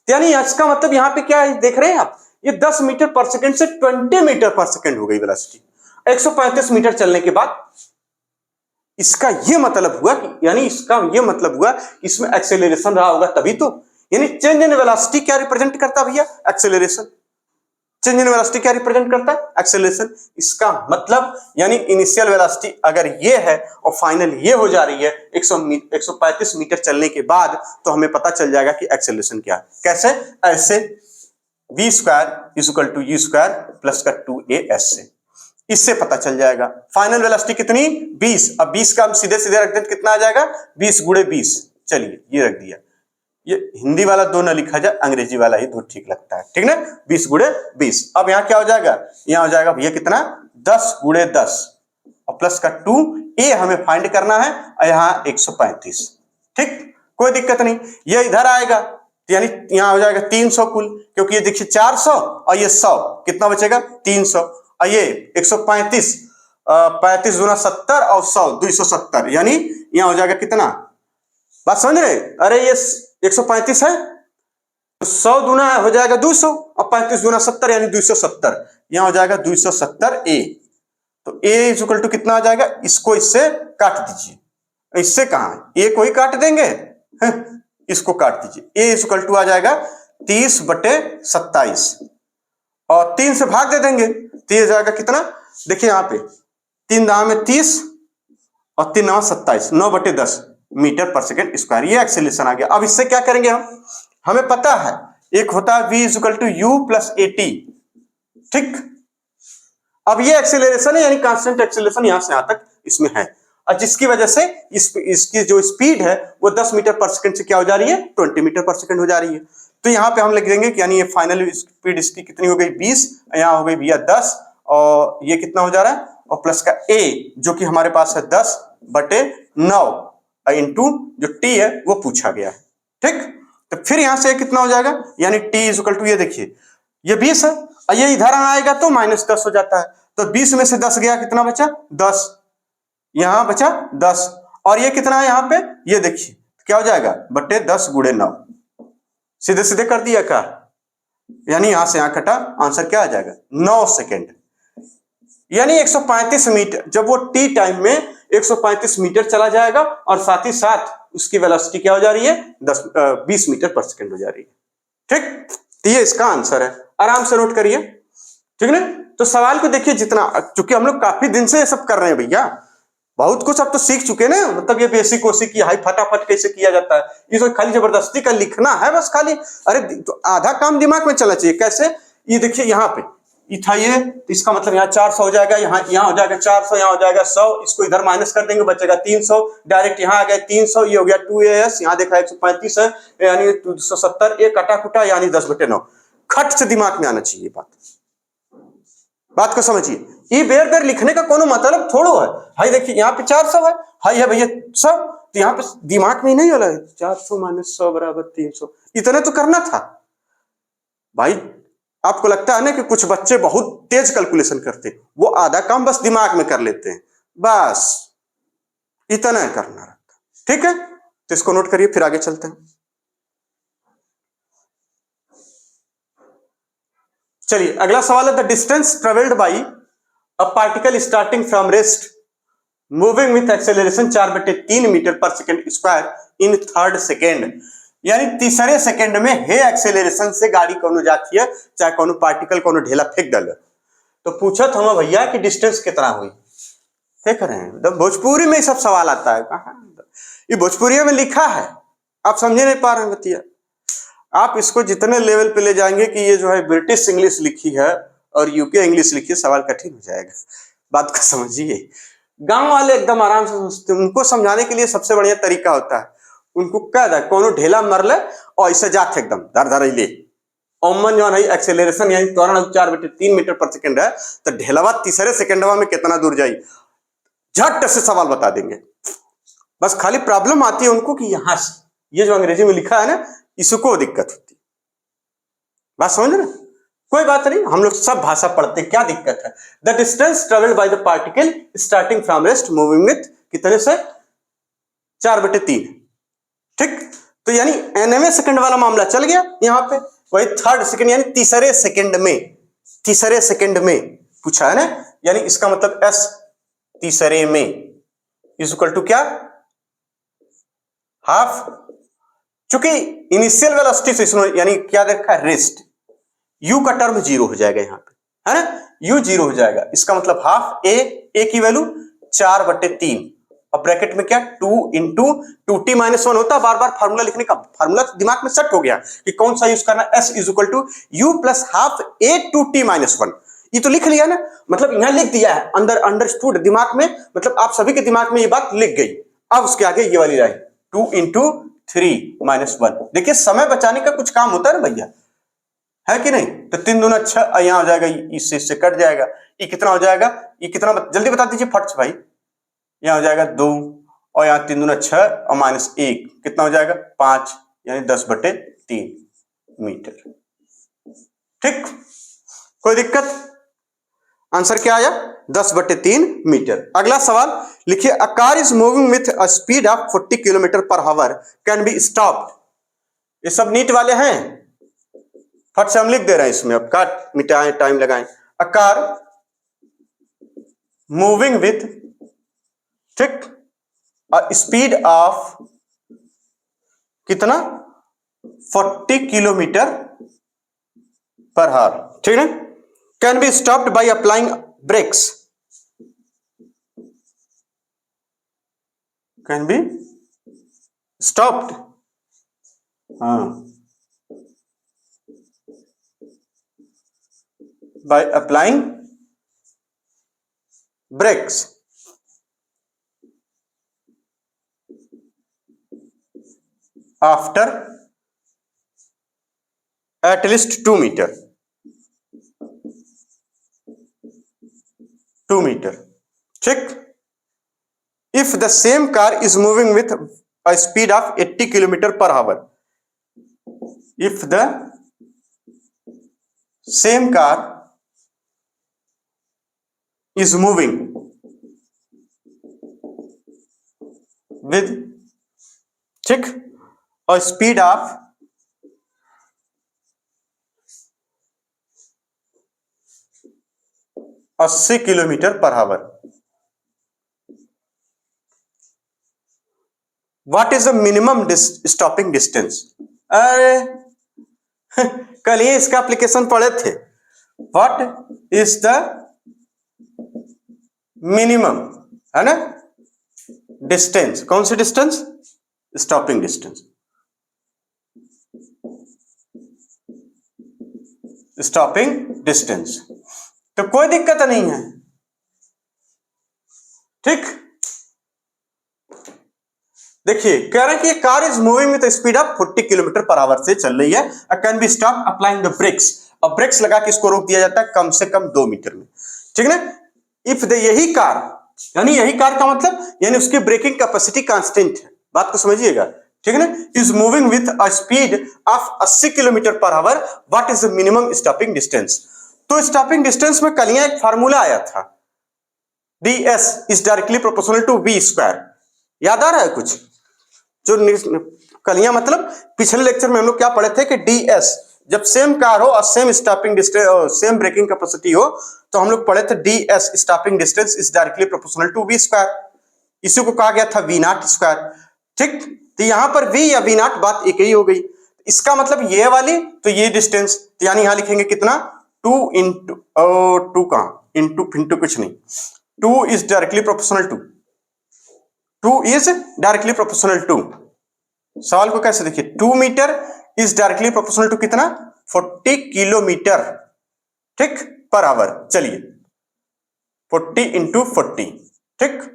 यानी इसका मतलब यहाँ पे क्या है, देख रहे हैं आप, ये 10 मीटर पर सेकंड से 20 मीटर पर सेकंड हो गई वेलोसिटी 135 मीटर चलने के बाद। इसका ये मतलब हुआ कि, यानी इसका ये मतलब हुआ कि इसमें एक्सेलरेशन रहा होगा तभी तो। यानी चेंज इन वेलोसिटी क्या रिप्रेजेंट करता भैया, एक्सेलरेशन। चेंज इन वेलोसिटी क्या रिप्रेजेंट करता है, एक्सेलरेशन। इसका मतलब यानी इनिशियल वेलोसिटी अगर ये है और फाइनल ये हो जा रही है 135 मीटर चलने के बाद, तो हमें पता चल जाएगा कि एक्सेलरेशन क्या है। कैसे, ऐसे v square is equal to u square plus का 2as से, इससे पता चल जाएगा। फाइनल वेलोसिटी कितनी, 20। अब 20 का हम सीधे सीधे रख दें, कितना आ जाएगा, 20 गुणे 20। चलिए ये रख दिया, ये हिंदी वाला दो ना लिखा जाए, अंग्रेजी वाला ही दो ठीक लगता है, ठीक ना, 20 गुणे 20। अब यहाँ क्या हो जाएगा, यहाँ हो जाएगा भैया कितना, 10 गुणे 10 और प्लस का 2, ए हमें फाइंड करना है, और यहाँ 135। ठीक, कोई दिक्कत नहीं, ये इधर आएगा तो यानी यहाँ हो जाएगा 300 कुल, क्योंकि ये देखिए 400 और ये 100, कितना बचेगा 300, और ये 135, 35 गुना 70 और 100 270, यानी यहाँ हो जाएगा कितना, बात समझ रहे, अरे ये 135 है, 100 गुना हो जाएगा 200 और 35 गुना 70 यानी 270, यहाँ हो जाएगा 270 ए। तो ए इज इक्वल टू कितना आ जाएगा, इसको इससे काट दीजिए, इससे कहा ए को ही काट देंगे, इसको काट दीजिए, ए इज इक्वल टू आ जाएगा 30/27 और 3 से भाग दे देंगे तो ये जाएगा कितना, देखिए यहाँ पे 3 दाव में 30 और 3 दाव 27, 9/10 मीटर पर सेकेंड स्क्वायर, ये एक्सेलरेशन आ गया। अब इससे क्या करेंगे हम, हमें पता है एक होता है v is equal to u plus a t. ठीक, अब ये एक्सेलरेशन है, यानी कांस्टेंट एक्सेलरेशन यहां से यहां तक इसमें है, और जिसकी वजह से इसकी जो स्पीड है वो 10 मीटर पर सेकंड से क्या हो जा रही है, 20 मीटर पर सेकंड हो जा रही है। तो यहाँ पे हम लिख देंगे कि यानी ये फाइनल स्पीड इसकी कितनी हो गई 20, यहाँ हो गई भैया 10, और ये कितना हो जा रहा है, और प्लस का a जो कि हमारे पास है 10/9 इंटू जो t है वो पूछा गया है। ठीक, तो फिर यहां से कितना हो जाएगा, यानी t इज इक्वल टू, ये देखिए ये 20 है और ये इधर आएगा तो -10 हो जाता है, तो 20 में से 10 गया, कितना बचा 10, यहां बचा 10, और ये कितना है यहाँ पे, ये देखिए क्या हो जाएगा बट्टे 10 गुणे 9, सीधे सीधे कर दिया क्या, यानी यहां से यहां कटा, आंसर क्या आ जाएगा 9 सेकेंड। यानी 135 मीटर, जब वो टी टाइम में 135 मीटर चला जाएगा और साथ ही साथ उसकी वेलोसिटी क्या हो जा रही है 20 मीटर पर सेकंड हो जा रही है। ठीक, तो ये इसका आंसर है, आराम से नोट करिए। ठीक है, तो सवाल को देखिए, जितना चूंकि हम लोग काफी दिन से ये सब कर रहे हैं भैया, बहुत कुछ अब तो सीख चुके ना, मतलब ये बेसिक कोसिक की हाई फटाफट कैसे किया जाता है, ये तो खाली जबरदस्ती का लिखना है बस खाली। अरे तो आधा काम दिमाग में चलना चाहिए। कैसे, ये देखिए यहाँ पे ये था, ये तो इसका मतलब यहाँ 400 हो जाएगा, यहाँ हो जाएगा 400, यहाँ हो जाएगा 100, इसको इधर माइनस कर देंगे बचेगा 300, डायरेक्ट यहाँ आ गया 300, ये हो गया 2as, यहाँ देखा 135 है यानी 270, ये कटा कुटा यानी 10/9। खट से दिमाग में आना चाहिए बात को समझिए। ये बेर बेर लिखने का कोनो मतलब थोड़ो है। भाई देखिए यहाँ पे 400 है, हाई है भैया 100, तो यहाँ पे दिमाग में ही नहीं होला 400 - 100 = 300, इतने तो करना था भाई। आपको लगता है ना कि कुछ बच्चे बहुत तेज कैलकुलेशन करते, वो आधा काम बस दिमाग में कर लेते हैं, बस इतना करना रहता। ठीक है, तो इसको नोट करिए, फिर आगे चलते हैं। चलिए अगला सवाल है, the distance travelled by a particle starting from rest moving with acceleration 4/3 meter per second square in third second, यानी तीसरे सेकंड में हे एक्सेलरेशन से गाड़ी कोनो जाती है, चाहे कोनो पार्टिकल कोनो ढेला फेंक डाले, तो पूछत हम भैया कि डिस्टेंस कितना हुई। देख रहे हैं, तो भोजपुरी में सब सवाल आता है, कहाँ ये भोजपुरी में लिखा है, आप समझे नहीं पा रहे हैं बतिया। आप इसको जितने लेवल पे ले जाएंगे कि ये जो है ब्रिटिश इंग्लिश लिखी है और यूके इंग्लिश लिखी है, सवाल कठिन हो जाएगा। बात को समझिए, गांव वाले एकदम आराम से समझते हैं, उनको समझाने के लिए सबसे बढ़िया तरीका होता है, उनको कह दे कोनो ढेला मर ले और ऐसे जाते एकदम धर धर ले ओमन जो है एक्सेलरेशन यानी त्वरण 4/3 मीटर पर सेकंड है, तो ढेलवा तीसरे सेकंडवा में कितना दूर जाई झट से सवाल बता देंगे। बस खाली प्रॉब्लम आती है उनको कि यहां से ये जो अंग्रेजी में लिखा है ना, इसको दिक्कत होती है। बात समझ रहे, कोई बात नहीं, हम लोग सब भाषा पढ़ते, क्या दिक्कत है। The distance travelled by the particle starting from rest moving with कितने से 4/3। ठीक, तो यानी nवें सेकंड वाला मामला चल गया यहां पे, वही थर्ड सेकंड यानी तीसरे सेकंड में पूछा है ना, यानी इसका मतलब s तीसरे में इज इक्वल टू क्या, हाफ। चूंकि इनिशियल वेलोसिटी से यानी क्या देखा है रेस्ट, u का टर्म 0 हो जाएगा यहाँ पे, है ना, u 0 हो जाएगा, इसका मतलब हाफ a की वैल्यू 4/3 और ब्रैकेट में क्या 2 इंटू 2t - 1 होता है। बार बार फार्मूला लिखने का, फार्मूला दिमाग में सेट हो गया कि कौन सा यूज करना, s is equal to u plus half a 2t - 1, ये तो लिख लिया ना, मतलब यहां लिख दिया है, अंदर अंडरस्टूड दिमाग में, मतलब आप सभी के दिमाग में ये बात लिख गई। अब उसके आगे ये वाली लाइन 2 इंटू 3 - 1, देखिए समय बचाने का कुछ काम होता है ना भैया, है कि नहीं। तो 3 दूना 6, यहां हो जाएगा, इससे कट जाएगा, ये कितना हो जाएगा, ये कितना जल्दी बता दीजिए फट से भाई, यहां हो जाएगा 2 और यहां 3 दूना 6 और -1 कितना हो जाएगा 5, यानी 10/3 मीटर। ठीक, कोई दिक्कत, आंसर क्या आया 10/3 मीटर। अगला सवाल लिखिए, a car is moving with a speed of 40 km/h can be stopped. ये सब नीट वाले हैं, फट से हम लिख दे रहे हैं इसमें, अब काट मिटाएं टाइम लगाएं। अ कार मूविंग विथ, ठीक, स्पीड ऑफ कितना 40 km/h, ठीक है, can be stopped by applying brakes, can be stopped, हाँ, by applying brakes after at least 2 meter, 2 meter, check. If the same car is moving with a speed of 80 km/h, if the same car is moving with, check, a speed of 80 km/h, what is the minimum stopping distance. अरे कल ही इसका एप्लीकेशन पढ़े थे। व्हाट इज द मिनिमम, है ना, डिस्टेंस। कौन सी distance? Stopping distance. Stopping distance तो कोई दिक्कत नहीं है, ठीक। देखिए कह रहे हैं कि car is moving with speed of 40 kilometre per hour से चल रही है, can be stop applying the brakes. अब ब्रेक्स लगा के इसको रोक दिया जाता है कम से कम 2 मीटर में, ठीक ना। इफ द यही कार, यानी यही कार का मतलब यानी उसकी ब्रेकिंग कैपेसिटी कांस्टेंट है, बात को समझिएगा, ठीक है ना। Is moving with a speed of 80 kilometre per hour, what is the minimum stopping distance. तो स्टॉपिंग डिस्टेंस में कल एक फार्मूला आया था, ds is directly proportional to v square. याद आ रहा है कुछ? जो कलियां मतलब पिछले लेक्चर में हम लोग क्या पढ़े थे कि ds जब सेम कार हो और same stopping distance, same braking capacity हो, तो हम लोग पढ़े थे ds stopping distance is directly proportional to v square. इसी को कहा गया था v नॉट स्क्वायर, ठीक। तो यहां पर v या v नॉट बात एक ही हो गई। इसका मतलब ये वाली तो ये डिस्टेंस, तो यानी यहां लिखेंगे कितना 2 इंटू 2 कहां इंटू कुछ नहीं, 2 is directly proportional to 2 is directly proportional to. सवाल को कैसे देखिए, 2 metre is directly proportional to कितना 40 किलोमीटर, ठीक, पर आवर। चलिए 40 इंटू 40, ठीक।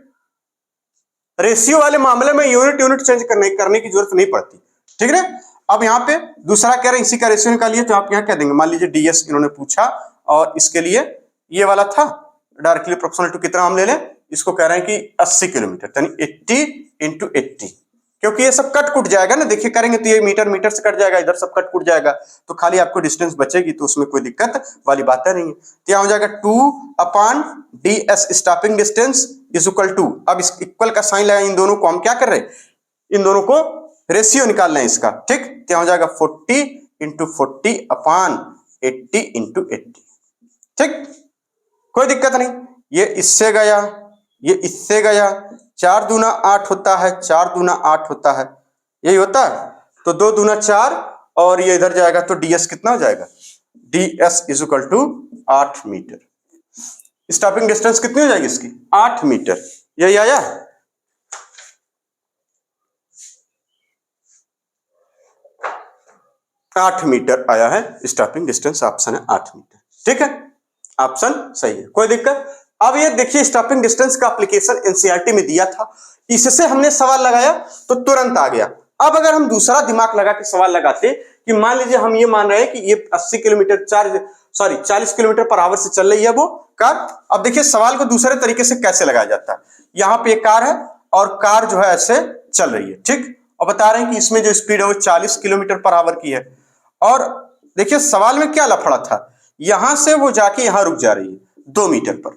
रेशियो वाले मामले में यूनिट चेंज करने की जरूरत नहीं पड़ती, ठीक है। अब यहां पे दूसरा कह रहे हैं इसी का रेशियो निकालिए, तो आप यहां क्या देंगे, मान लीजिए ds इन्होंने पूछा और इसके लिए ये वाला था डायरेक्टली प्रोपोर्शनल टू कितना हम ले लें, इसको कह रहे हैं कि 80 किलोमीटर, यानी 80 इंटू 80, क्योंकि ये सब कट कुट जाएगा ना, देखिए करेंगे तो ये मीटर से कट जाएगा, इधर सब कट कुट जाएगा, तो खाली आपको डिस्टेंस बचेगी, तो उसमें कोई दिक्कत वाली बात नहीं है। तो यहां हो जाएगा 2/ds stopping distance is equal to, अब इस इक्वल का साइन लगा, इन दोनों को हम क्या कर रहे हैं, इन दोनों को रेशियो निकालना है इसका, ठीक। तो हो जाएगा 40 इंटू 40/80 इंटू 80, ठीक, कोई दिक्कत नहीं। ये इससे गया, ये इससे गया, 4 दूना 8 होता है, 4 दूना 8 होता है, यही होता है, तो 2 दूना 4 और ये इधर जाएगा तो ds कितना हो जाएगा, ds is equal to 8 metre. Stopping distance कितनी हो जाएगी इसकी 8 मीटर, यही आया। 8 मीटर आया है स्टॉपिंग डिस्टेंस, ऑप्शन है 8 मीटर, ठीक है, ऑप्शन सही है, कोई दिक्कत। अब ये देखिए स्टॉपिंग डिस्टेंस का एप्लीकेशन एनसीईआरटी में दिया था, इससे हमने सवाल लगाया तो तुरंत आ गया। अब अगर हम दूसरा दिमाग लगा के सवाल लगाते कि मान लीजिए हम ये मान रहे हैं कि ये 80 किलोमीटर 40 किलोमीटर पर आवर से चल रही है वो कार। अब देखिए सवाल को दूसरे तरीके से कैसे लगाया जाता है, यहाँ पे एक कार है और कार जो है ऐसे चल रही है, ठीक, और बता रहे हैं कि इसमें जो स्पीड है वो 40 किलोमीटर पर आवर की है, और देखिए सवाल में क्या लफड़ा था, यहां से वो जाके यहां रुक जा रही है 2 मीटर पर,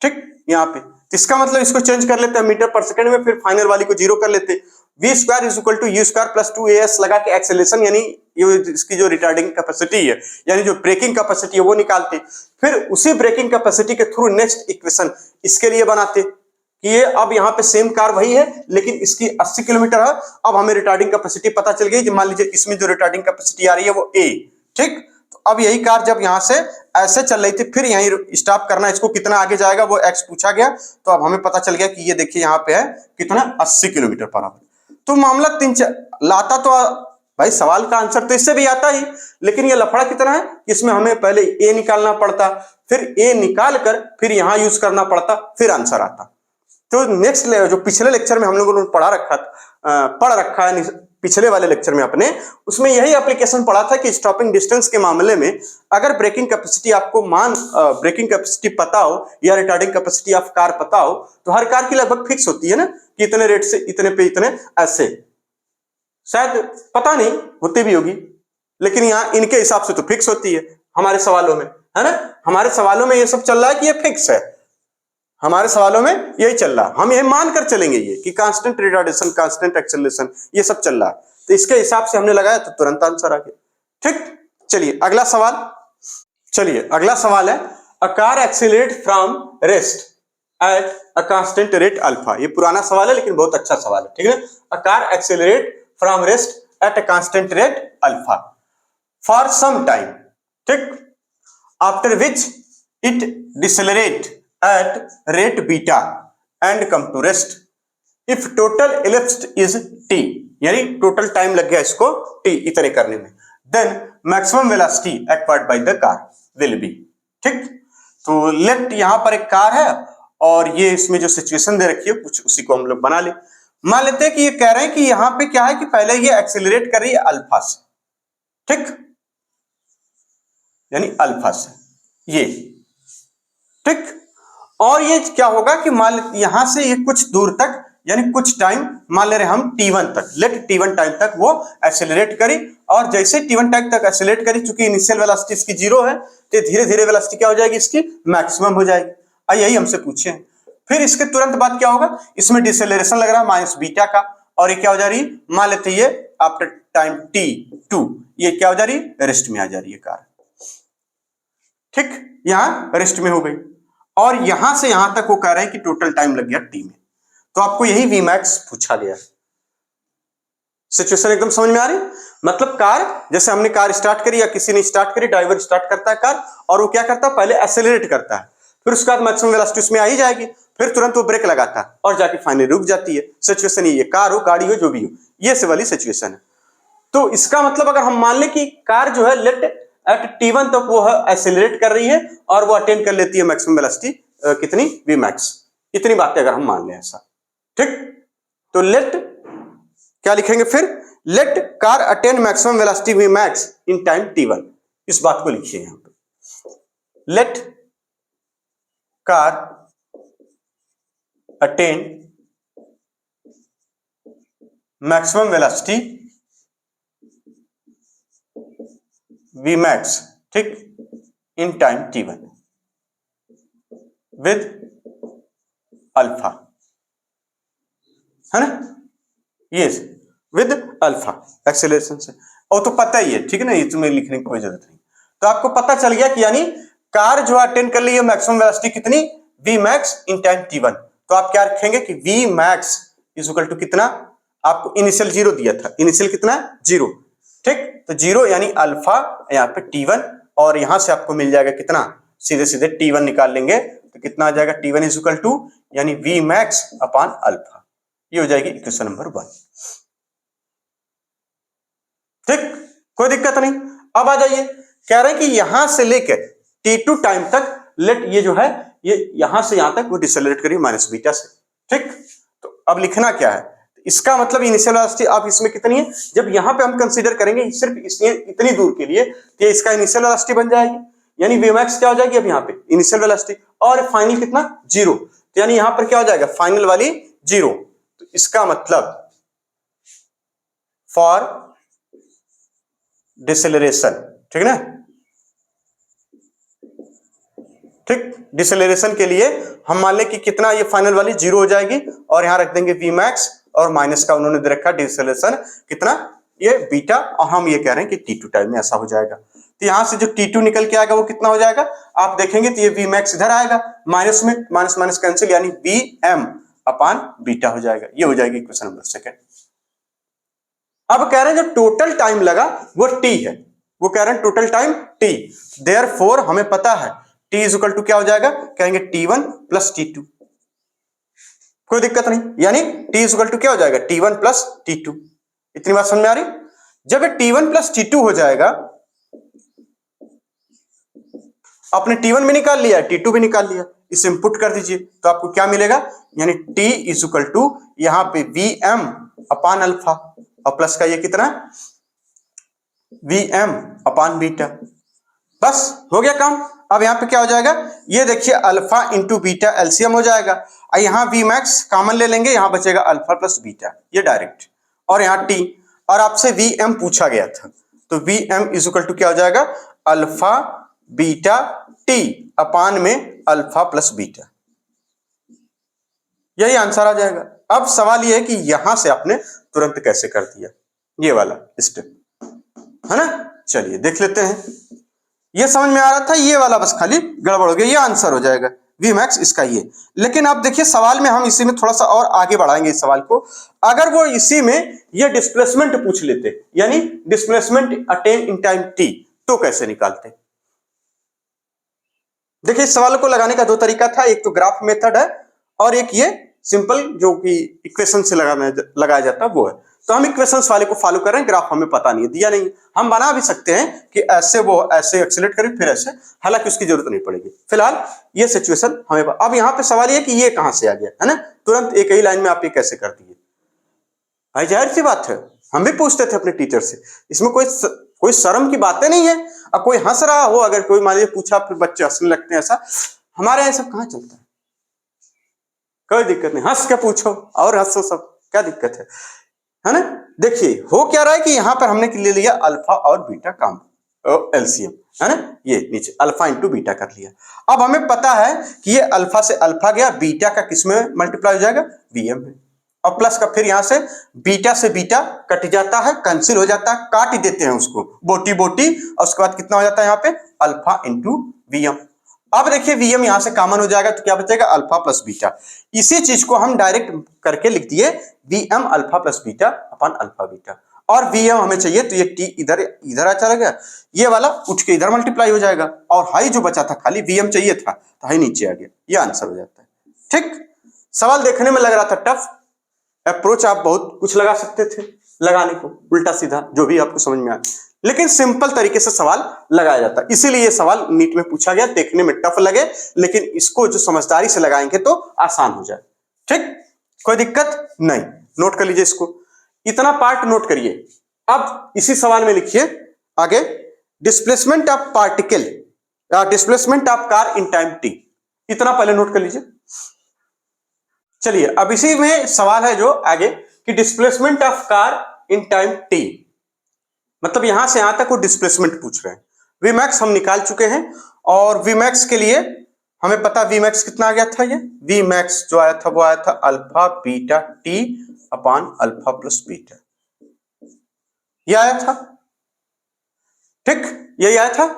ठीक, यहाँ पे। इसका मतलब इसको चेंज कर लेते हैं मीटर पर सेकंड में, फिर फाइनल वाली को 0 कर लेते, v square is equal to u square plus 2as लगा के एक्सेलरेशन यानी ये इसकी जो रिटार्डिंग कैपेसिटी है यानी जो ब्रेकिंग कैपेसिटी है वो निकालते, फिर उसी ब्रेकिंग कैपेसिटी के थ्रू नेक्स्ट इक्वेशन इसके लिए बनाते कि ये अब यहाँ पे सेम कार वही है लेकिन इसकी 80 किलोमीटर है। अब हमें रिटार्डिंग कैपेसिटी पता चल गई कि मान लीजिए इसमें जो रिटार्डिंग कैपेसिटी आ रही है वो a, ठीक। तो अब यही कार जब यहां से ऐसे चल रही थी, फिर यहीं स्टॉप करना, इसको कितना आगे जाएगा वो x पूछा गया, तो अब हमें पता चल गया कि ये देखिए यहाँ पे है कितना 80 किलोमीटर पर आवर। तो मामला 3-4 लाता तो भाई सवाल का आंसर तो इससे भी आता ही, लेकिन ये लफड़ा कितना है, इसमें हमें पहले a निकालना पड़ता, फिर a निकाल कर फिर यहां यूज करना पड़ता, फिर आंसर आता। तो नेक्स्ट जो पिछले लेक्चर में हम लोगों ने पढ़ रखा है पिछले वाले लेक्चर में अपने, उसमें यही एप्लीकेशन पढ़ा था कि स्टॉपिंग डिस्टेंस के मामले में अगर ब्रेकिंग कैपेसिटी आपको ब्रेकिंग कैपेसिटी पता हो या रिटार्डिंग कैपेसिटी ऑफ कार पता हो, तो हर कार की लगभग फिक्स होती है ना कि इतने रेट से इतने पे इतने, ऐसे शायद पता नहीं होती भी होगी, लेकिन यहाँ इनके हिसाब से तो फिक्स होती है हमारे सवालों में, है ना। हमारे सवालों में ये सब चल रहा है कि ये फिक्स है, हमारे सवालों में यही चल रहा है, हम यही मानकर चलेंगे ये कि कांस्टेंट रिटार्डेशन कांस्टेंट एक्सेलरेशन ये सब चल रहा है, तो इसके हिसाब से हमने लगाया तो तुरंत आंसर आ गया, ठीक। चलिए अगला सवाल, चलिए अगला सवाल है, a car accelerate from rest at a constant rate alpha. ये पुराना सवाल है लेकिन बहुत अच्छा सवाल है, ठीक है। A car accelerate from rest at a constant rate alpha for some time, ठीक, after which it decelerate at rate beta and come to rest if total elapsed is t, यानी टोटल टाइम लग गया इसको t इतने करने में, then maximum velocity acquired by the car will be, ठीक। तो लेट यहां पर एक कार है और ये इसमें जो सिचुएशन दे रखी है कुछ उसी को हम लोग बना ले। मान लेते हैं कि ये कह रहे हैं कि यहां पे क्या है कि पहले ये एक्सेलरेट कर रही है अल्फा से, ठीक, यानी अल्फा से ये, ठीक। और ये क्या होगा कि मान यहां से ये कुछ दूर तक यानी कुछ टाइम मान ले रहे हम t1 तक, लेट t1 टाइम तक वो एक्सेलरेट करी, और जैसे t1 टाइम तक एक्सेलरेट करी, चूंकि इनिशियल वेलोसिटी इसकी 0 है तो धीरे धीरे वेलोसिटी क्या हो जाएगी इसकी मैक्सिमम हो जाएगी। यही हमसे पूछे हैं। फिर इसके तुरंत बाद क्या होगा, इसमें डिसेलरेशन लग रहा है माइनस बीटा का, और ये क्या हो जा रही है, मान लेते ये आफ्टर टाइम t2 ये क्या हो जा रही है, रेस्ट में आ जा रही है कार, ठीक, यहां रेस्ट में हो गई। और यहां से यहां तक वो कह रहे हैं कि टोटल टाइम लग गया t में, तो आपको यही Vmax पूछा गया। सिचुएशन एकदम समझ में आ रही, मतलब कार जैसे हमने कार स्टार्ट करी या किसी ने स्टार्ट करी, ड्राइवर स्टार्ट करता है कार और वो क्या करता है पहले एक्सेलरेट करता है, फिर उसके बाद मैक्सिमम वेलोसिटी उसमें आ ही जाएगी, फिर तुरंत वो ब्रेक लगाता है और जाके फाइनली रुक जाती है। सिचुएशन ये कार हो गाड़ी हो जो भी हो, ये से वाली सिचुएशन है। तो इसका मतलब अगर हम मान ले कि कार जो है लेट एट t1 तक वो एक्सेलरेट कर रही है और वो अटेन कर लेती है मैक्सिमम वेलोसिटी कितनी Vmax, इतनी बातें अगर हम मान लें ऐसा, ठीक। तो लेट क्या लिखेंगे फिर, let car attain maximum velocity Vmax in time t1, इस बात को लिखिए यहां पे, let car attain maximum velocity Vmax, ठीक, इन टाइम t1 विद अल्फा, है ना, ये विद अल्फा एक्सेलरेशन से, और तो पता ही है, ठीक है ना, ये तुम्हें लिखने की कोई जरूरत नहीं। तो आपको पता चल गया कि यानी कार जो अटेन कर ली है मैक्सिमम वेलोसिटी कितनी Vmax इन टाइम t1, तो आप क्या रखेंगे कि Vmax इज इक्वल टू कितना, आपको इनिशियल 0 दिया था, इनिशियल कितना 0, ठीक, तो 0 यानी अल्फा यहाँ पे t1, और यहां से आपको मिल जाएगा कितना, सीधे सीधे t1 निकाल लेंगे तो कितना आ जाएगा, t1 इज इक्वल टू यानी Vmax अपॉन अल्फा, ये हो जाएगी इक्वेशन नंबर 1, ठीक, कोई दिक्कत नहीं। अब आ जाइए, कह रहे हैं कि यहां से लेकर t2 टाइम तक लेट ये जो है ये यहां से यहां तक वो डिसेलरेट करिए माइनस बीटा से, ठीक। तो अब लिखना क्या है, इसका मतलब इनिशियल वेलोसिटी अब इसमें कितनी है, जब यहां पे हम कंसीडर करेंगे सिर्फ इसलिए इतनी दूर के लिए तो इसका इनिशियल वेलोसिटी बन जाएगी, यानी Vmax क्या हो जाएगी अब यहाँ पे इनिशियल वेलोसिटी, और फाइनल कितना 0, तो यानी यहां पर क्या हो जाएगा फाइनल वाली 0, तो इसका मतलब फॉर डिसेलरेशन, ठीक है ना, ठीक, डिसेलरेशन के लिए हम मान लें कि कितना ये फाइनल वाली 0 हो जाएगी, और यहां रख देंगे Vmax और माइनस का उन्होंने दे रखा डिसेलरेशन कितना ये बीटा, और हम ये कह रहे हैं कि t2 टाइम में ऐसा हो जाएगा। तो यहां से जो t2 निकल के आएगा वो कितना हो जाएगा, आप देखेंगे तो ये Vmax इधर आएगा माइनस में, माइनस माइनस कैंसिल, यानी Vm अपॉन बीटा हो जाएगा, ये हो जाएगी क्वेश्चन नंबर 2। अब कह रहे हैं जो टोटल टाइम लगा वो t है, वो कह रहे हैं टोटल टाइम t, देयरफॉर हमें पता है t इज इक्वल टू क्या हो जाएगा, कहेंगे t1 प्लस t2, कोई दिक्कत नहीं, यानी t इज इक्वल टू क्या हो जाएगा t1 प्लस t2, इतनी बात समझ में आ रही। जब ये t1 प्लस t2 हो जाएगा, आपने t1 भी निकाल लिया t2 भी निकाल लिया, इसे इंपुट कर दीजिए तो आपको क्या मिलेगा, यानी t इज इक्वल टू यहां पे Vm अपॉन अल्फा और प्लस का ये कितना Vm अपॉन बीटा, बस हो गया काम। अब यहां पे क्या हो जाएगा, ये देखिए अल्फा इंटू बीटा एलसीएम हो जाएगा, और यहां Vmax कॉमन ले लेंगे, यहां बचेगा अल्फा प्लस बीटा, ये डायरेक्ट, और यहां t, और आपसे Vm पूछा गया था, तो Vm इज इक्वल टू क्या हो जाएगा, अल्फा बीटा t अपान में अल्फा प्लस बीटा, यही आंसर आ जाएगा। अब सवाल यह है कि यहां से आपने तुरंत कैसे कर दिया, ये वाला स्टेप, है ना। चलिए देख लेते हैं, ये समझ में आ रहा था, ये वाला बस खाली गड़बड़ हो गया, ये आंसर हो जाएगा। वी मैक्स इसका ये। लेकिन आप देखिए सवाल में हम इसी में थोड़ा सा और आगे बढ़ाएंगे इस सवाल को। अगर वो इसी में ये डिस्प्लेसमेंट पूछ लेते, यानी displacement attain in time T, तो कैसे निकालते? देखिए इस सवाल को लगाने का दो तरीका था, एक तो ग्राफ मेथड है और एक ये सिंपल जो कि इक्वेशन से लगाया जाता है वो है। तो हम इक्वेशंस वाले को फॉलो कर रहे हैं, ग्राफ हमें पता नहीं है, दिया नहीं। हम बना भी सकते हैं कि ऐसे वो ऐसे एक्सीलरेट करें फिर ऐसे, हालांकि उसकी जरूरत नहीं पड़ेगी। फिलहाल ये सिचुएशन हमें अब यहाँ पे सवाल ये कि ये कहां से आ गया है ना, तुरंत एक ही लाइन में आप ये कैसे कर दिए? भाई जाहिर सी बात है, हम भी पूछते थे अपने टीचर से, इसमें कोई शर्म की बातें नहीं है। अब कोई हंस रहा हो, अगर कोई मान लीजिए पूछा फिर बच्चे हंसने लगते हैं, ऐसा हमारे यहाँ सब कहाँ चलता है? कोई दिक्कत नहीं, हंस के पूछो और हंसो, सब क्या दिक्कत है ना। देखिए हो क्या रहा है कि यहां पर हमने ले लिया अल्फा और बीटा काम एलसीएम, है ना, ये नीचे अल्फा इंटू बीटा कर लिया। अब हमें पता है कि ये अल्फा से अल्फा गया, बीटा का किसमें मल्टीप्लाई हो जाएगा? वीएम में, और प्लस का फिर यहां से बीटा कट जाता है, कैंसिल हो जाता है, काट देते हैं उसको बोटी बोटी, और उसके बाद कितना हो जाता है यहाँ पे? Alpha into VM. अब देखिए वीएम यहां से कॉमन हो जाएगा तो क्या बचेगा? Alpha plus beta. इसी चीज को हम डायरेक्ट करके लिख दिए VM alpha plus beta upon alpha beta, और वीएम हमें चाहिए तो ये टी इधर आ चला गया, ये वाला उठ के इधर मल्टीप्लाई हो जाएगा, और हाई जो बचा था खाली वीएम चाहिए था तो हाई नीचे आ गया, ये आंसर हो जाता है। ठीक, सवाल देखने में लग रहा था टफ, अप्रोच आप बहुत कुछ लगा सकते थे लगाने को, उल्टा सीधा जो भी आपको समझ में आए, लेकिन सिंपल तरीके से सवाल लगाया जाता है। इसीलिए ये सवाल नीट में पूछा गया, देखने में टफ लगे लेकिन इसको जो समझदारी से लगाएंगे तो आसान हो जाए। ठीक, कोई दिक्कत नहीं, नोट कर लीजिए इसको, इतना पार्ट नोट करिए। अब इसी सवाल में लिखिए आगे, डिस्प्लेसमेंट ऑफ पार्टिकल या displacement of car in time T, इतना पहले नोट कर लीजिए। चलिए अब इसी में सवाल है जो आगे कि displacement of car in time T, मतलब यहां से यहां तक वो डिस्प्लेसमेंट पूछ रहे हैं। वी मैक्स हम निकाल चुके हैं, और वी मैक्स के लिए हमें पता वी मैक्स कितना आ गया था, ये वी मैक्स जो आया था वो आया था alpha beta T upon alpha plus beta, ये आया था। ठीक, यही आया था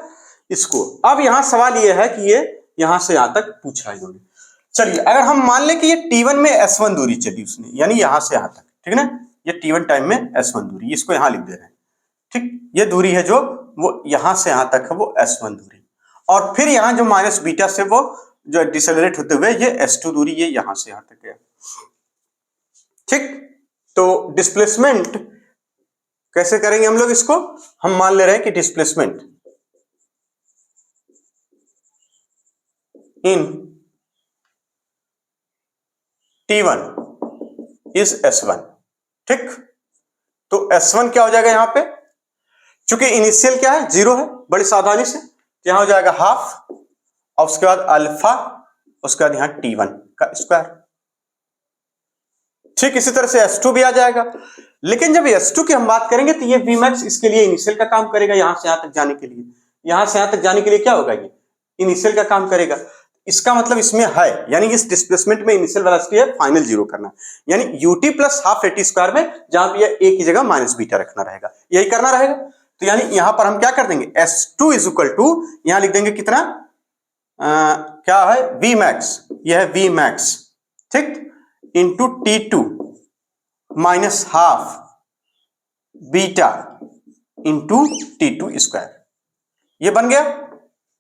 इसको। अब यहां सवाल ये है कि ये यहां से यहां तक पूछा है इन्होंने। चलिए अगर हम मान लें कि ये T1 में S1 दूरी चली उसने, यानी यहां से यहां तक, ठीक है ना, ये T1 टाइम में S1 दूरी, इसको यहां लिख दे रहे हैं। ठीक, ये दूरी है जो वो यहां से यहां तक है वो S1 दूरी, और फिर यहां जो माइनस बीटा से वो जो डिसेलरेट होते हुए ये S2 दूरी, ये यहां से यहां तक गया। ठीक, तो डिस्प्लेसमेंट कैसे करेंगे हम लोग इसको? हम मान ले रहे हैं कि displacement in T1 is S1। ठीक, तो S1 क्या हो जाएगा यहाँ पे, चूंकि इनिशियल क्या है? 0 है, बड़ी सावधानी से, यहां हो जाएगा हाफ, और उसके बाद अल्फा, उसके बाद यहां T1 का स्क्वायर। ठीक, इसी तरह से S2 भी आ जाएगा। लेकिन जब S2 की हम बात करेंगे तो ये Vmax इसके लिए इनिशियल का काम करेगा, यहां से यहां तक जाने के लिए, यहां से यहां तक जाने के लिए क्या होगा? ये इनिशियल का काम करेगा। इसका मतलब इसमें है, यानी इस डिस्प्लेसमेंट में इनिशियल वेलोसिटी है, फाइनल 0 करना, यानी ut plus half AT square में, जहां पे ये a की जगह माइनस बीटा रखना रहेगा, यही करना रहेगा। तो यानी यहां पर हम क्या कर देंगे? S2 इज इक्वल टू, यहां लिख देंगे कितना, क्या है? Vmax, यह है Vmax, ठीक, into T2 minus half beta into T2 square, ये बन गया।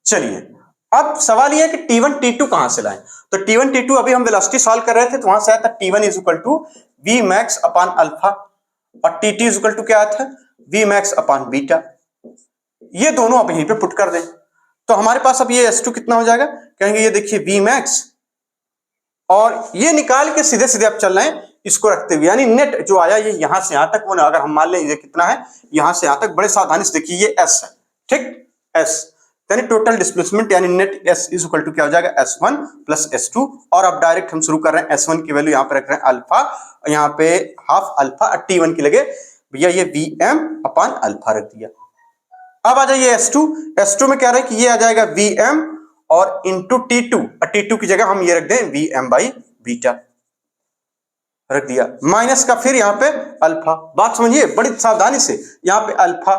चलिए अब सवाल ये है कि T1 T2 कहां से लाएं? तो T1 T2 अभी हम वेलोसिटी सॉल्व कर रहे थे तो वहां से आया था T1 is equal to Vmax upon alpha, और T2 इज इक्वल टू क्या आया था? Vmax upon beta. ये दोनों अब यहीं पे पुट कर दें तो हमारे पास अब ये S2 कितना हो जाएगा? कहेंगे ये देखिए Vmax, और ये निकाल के सीधे सीधे आप चल रहे हैं इसको रखते हुए, यानी नेट जो आया ये यहां से यहां तक, वो अगर हम मान लें ये कितना है, यहां से यहां तक, बड़े सावधानी से देखिए ये S है, ठीक, S, यानी टोटल डिस्प्लेसमेंट यानी net S is equal to क्या हो जाएगा? S1 प्लस S2, और अब डायरेक्ट हम शुरू कर रहे हैं S1 की वैल्यू यहां पे रख रहे हैं अल्फा, यहां पे हाफ अल्फा, T1 की लगे भैया ये Vm अपान अल्फा रख दिया। अब आ जाइए S2 में क्या रहे कि ये आ जाएगा Vm और इंटू T2, T2 की जगह हम ये रख दें Vm बाई बीटा रख दिया, माइनस का फिर यहाँ पे अल्फा। बात समझिए बड़ी सावधानी से, यहाँ पे अल्फा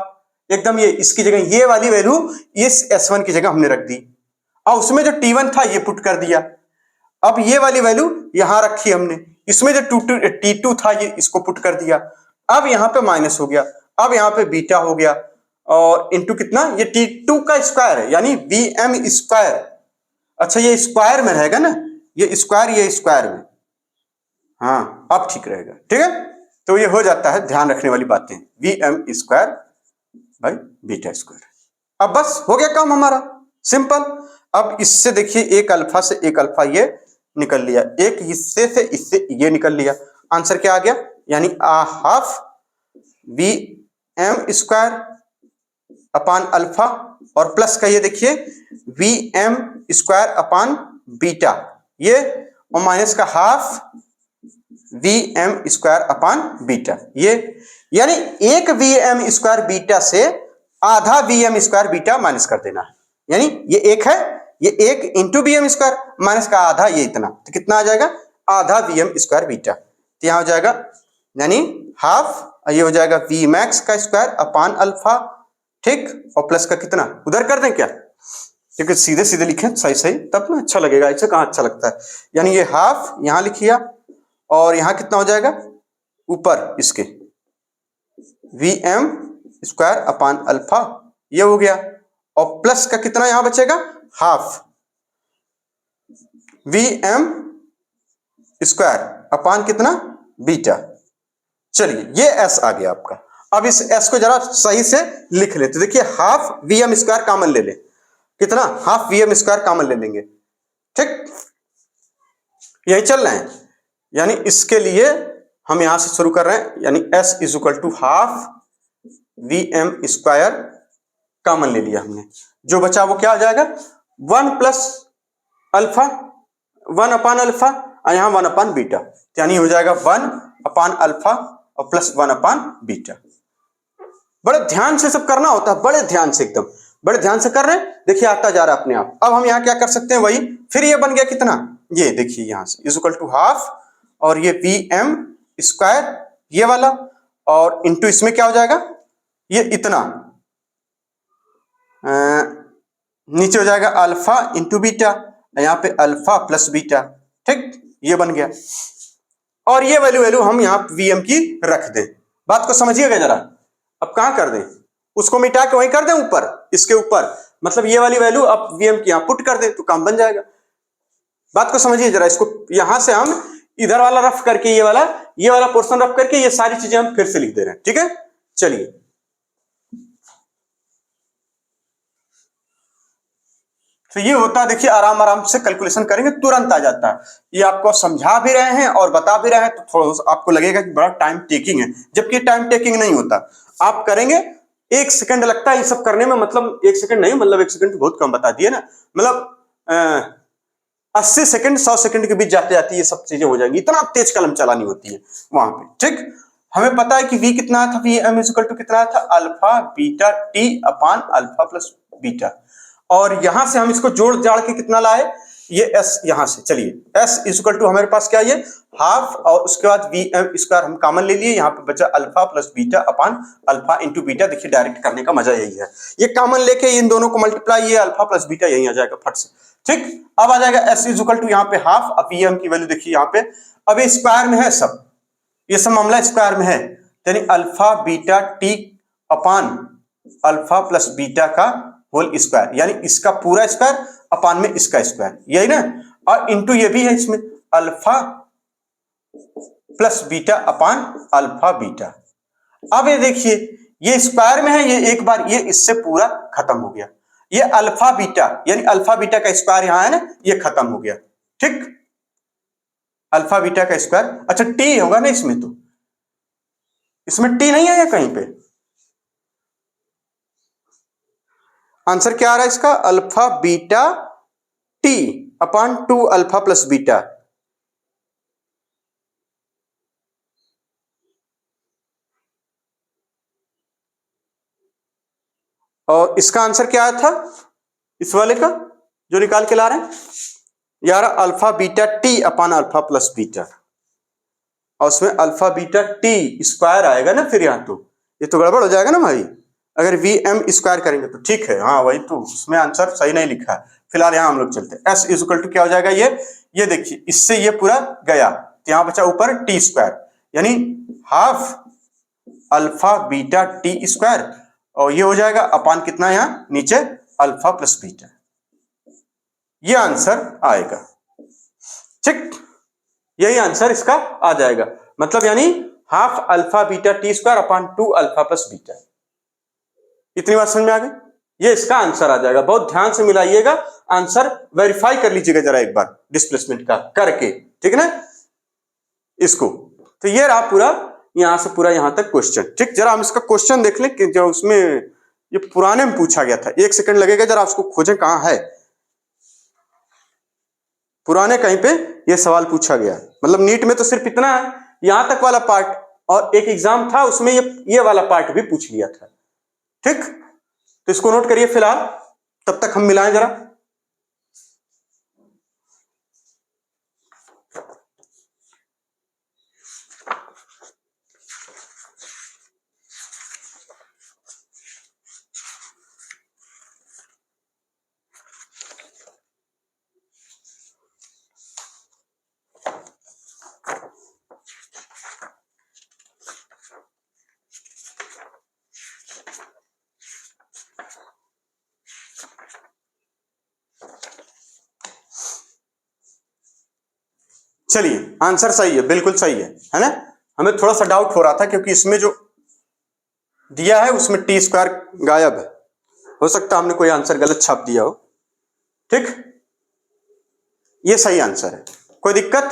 एकदम, ये इसकी जगह ये वाली वैल्यू इस S1 की जगह हमने रख दी, और उसमें जो T1 था ये पुट कर दिया। अब ये वाली वैल्यू यहां रखी हमने, इसमें जो T2 था ये इसको पुट कर दिया। अब यहाँ पे माइनस हो गया, अब यहाँ पे बीटा हो गया और इंटू कितना, ये T2 का स्क्वायर है यानी Vm स्क्वायर। अच्छा ये स्क्वायर में रहेगा ना, ये स्क्वायर में, हाँ अब ठीक रहेगा। ठीक है, तो ये हो जाता है, ध्यान रखने वाली बातें, Vm square by beta square. अब बस हो गया काम हमारा, सिंपल। अब इससे देखिए एक अल्फा से एक अल्फा ये निकल लिया, एक इससे से इससे ये निकल लिया, आंसर क्या आ गया, यानी half Vm square upon alpha और प्लस का ये देखिए Vm स्क्वायर अपान बीटा, ये और माइनस का half Vm square upon beta, ये यानी एक Vm स्क्वायर बीटा से आधा Vm स्क्वायर बीटा माइनस कर देना है, यानी ये एक है, ये एक इंटू Vm स्क्वायर माइनस का आधा, ये इतना, तो कितना आ जाएगा, आधा Vm स्क्वायर बीटा। तो यहां हो जाएगा यानी हाफ, ये हो जाएगा V मैक्स का स्क्वायर अपान अल्फा, ठीक, और प्लस का कितना उधर कर दें क्या, क्योंकि सीधे सीधे लिखें सही सही तब ना अच्छा लगेगा, ऐसे कहां अच्छा लगता है। यानी ये हाफ यहां लिखिया और यहां कितना हो जाएगा ऊपर इसके Vm स्क्वायर अपान अल्फा, ये हो गया, और प्लस का कितना यहां बचेगा, हाफ Vm स्क्वायर अपान कितना बीटा। चलिए ये S आ गया आपका। अब इस S को जरा सही से लिख लेते, देखिए हाफ Vm स्क्वायर कॉमन ले ले, कितना, हाफ Vm स्क्वायर कॉमन ले लेंगे, ठीक, यही चल रहे हैं, यानी इसके लिए हम यहां से शुरू कर रहे हैं, यानी S is equal to half Vm square common ले लिया हमने, जो बचा वो क्या हो जाएगा, 1 प्लस अल्फा, 1 अपान अल्फा और यहां 1 अपान बीटा, यानी हो जाएगा 1 अपान अल्फा और प्लस 1 अपान बीटा। बड़े ध्यान से सब करना होता है, बड़े ध्यान से, एकदम बड़े ध्यान से कर रहे हैं, देखिए आता जा रहा है अपने आप। अब हम यहां क्या कर सकते हैं, वही फिर ये बन गया कितना, ये देखिए यहां से इज इक्वल टू हाफ और ये Vm स्क्वायर ये वाला और इंटू इसमें क्या हो जाएगा, ये इतना नीचे हो जाएगा अल्फा इंटू बीटा, यहां पे अल्फा प्लस बीटा, ठीक, ये बन गया। और ये वैल्यू हम यहां Vm की रख दें, बात को समझिएगा जरा। अब कहां कर दें, उसको मिटा के वहीं कर दें ऊपर, इसके ऊपर, मतलब ये वाली वैल्यू अब Vm की यहां पुट कर दें तो काम बन जाएगा। बात को समझिए जरा, इसको यहां से हम इधर वाला रफ करके ये वाला पोर्शन रफ करके ये सारी चीजें हम फिर से लिख दे रहे हैं, ठीक है। चलिए तो ये होता है, देखिए आराम आराम से कैलकुलेशन करेंगे तुरंत आ जाता है। ये आपको समझा भी रहे हैं और बता भी रहे हैं तो थोड़ा आपको लगेगा कि बड़ा टाइम टेकिंग है, जबकि टाइम टेकिंग नहीं होता। आप करेंगे 1 सेकंड लगता है ये सब करने में, मतलब 1 सेकंड नहीं, मतलब 1 सेकंड बहुत कम बता दिए ना, मतलब 80 सेकंड 100 सेकंड के बीच जाते जाते ये सब चीजें हो जाएंगी, इतना तेज कलम चलानी होती है वहां पे, ठीक। हमें पता है कि V कितना था, Vm इक्वल टू कितना था, alpha beta T upon alpha plus beta, और यहां से हम इसको जोड़ जाड़ के कितना लाए, ये S यहां से, चलिए S इक्वल टू हमारे पास क्या है, ये हाफ और उसके बाद Vm स्क्वायर हम कॉमन ले लिए, यहाँ पे बचा अल्फा प्लस बीटा अपान अल्फा इंटू बीटा। देखिए डायरेक्ट करने का मजा यही है, ये कॉमन लेके इन दोनों को मल्टीप्लाई, ये अल्फा प्लस बीटा यही आ जाएगा फट से, ठीक। अब आ जाएगा S इक्वल टू यहाँ पे हाफ, अब Vm की वैल्यू देखिए यहाँ पे, अब ये स्क्वायर में है सब, ये सब मामला स्क्वायर में है, यानी alpha beta T upon alpha plus beta का होल स्क्वायर, यानी इसका पूरा स्क्वायर अपान में इसका स्क्वायर, यही ना, और इंटू ये भी है इसमें अल्फा प्लस बीटा अपान अल्फा बीटा। अब ये देखिए ये स्क्वायर में है, ये एक बार ये इससे पूरा खत्म हो गया, ये अल्फा बीटा यानी अल्फा बीटा का स्क्वायर यहां है ना, ये खत्म हो गया, ठीक, अल्फा बीटा का स्क्वायर। अच्छा टी होगा ना इसमें, तो इसमें टी नहीं आया कहीं पे, आंसर क्या आ रहा है इसका, alpha beta T upon 2 alpha plus beta. और इसका आंसर क्या आया था इस वाले का जो निकाल के ला रहे हैं, यार alpha beta T upon alpha plus beta, और उसमें अल्फा बीटा टी स्क्वायर आएगा ना, फिर यहां तो ये तो गड़बड़ हो जाएगा ना भाई, अगर Vm स्क्वायर करेंगे तो ठीक है, हाँ वही तो, उसमें आंसर सही नहीं लिखा है, फिलहाल यहां हम लोग चलते हैं। s इज इक्वल टू क्या हो जाएगा, ये देखिए इससे ये पूरा गया तो यहां बचा ऊपर टी स्क्वायर, यानी half alpha beta T square, और ये हो जाएगा अपान कितना यहां नीचे अल्फा प्लस बीटा, ये आंसर आएगा। ठीक, यही आंसर इसका आ जाएगा, मतलब यानी half alpha beta T square upon 2 alpha plus beta. इतनी बात समझ में आ गई, ये इसका आंसर आ जाएगा। बहुत ध्यान से मिलाइएगा, आंसर वेरीफाई कर लीजिएगा जरा एक बार डिस्प्लेसमेंट का करके, ठीक है ना इसको। तो ये रहा पूरा यहां से पूरा यहां तक क्वेश्चन। ठीक, जरा हम इसका क्वेश्चन देख लें कि जो उसमें ये पुराने में पूछा गया था। 1 सेकंड लगेगा, जरा उसको खोजें कहां है। पुराने कहीं पे ये सवाल पूछा गया है, मतलब नीट में तो सिर्फ इतना है यहां तक वाला पार्ट, और एक एग्जाम था उसमें ये वाला पार्ट भी पूछ लिया था। ठीक, तो इसको नोट करिए फिलहाल, तब तक हम मिलाएं जरा। चलिए, आंसर सही है, बिल्कुल सही है ना। हमें थोड़ा सा डाउट हो रहा था क्योंकि इसमें जो दिया है उसमें टी स्क्वायर गायब है, हो सकता है हमने कोई आंसर गलत छाप दिया हो। ठीक, ये सही आंसर है, कोई दिक्कत।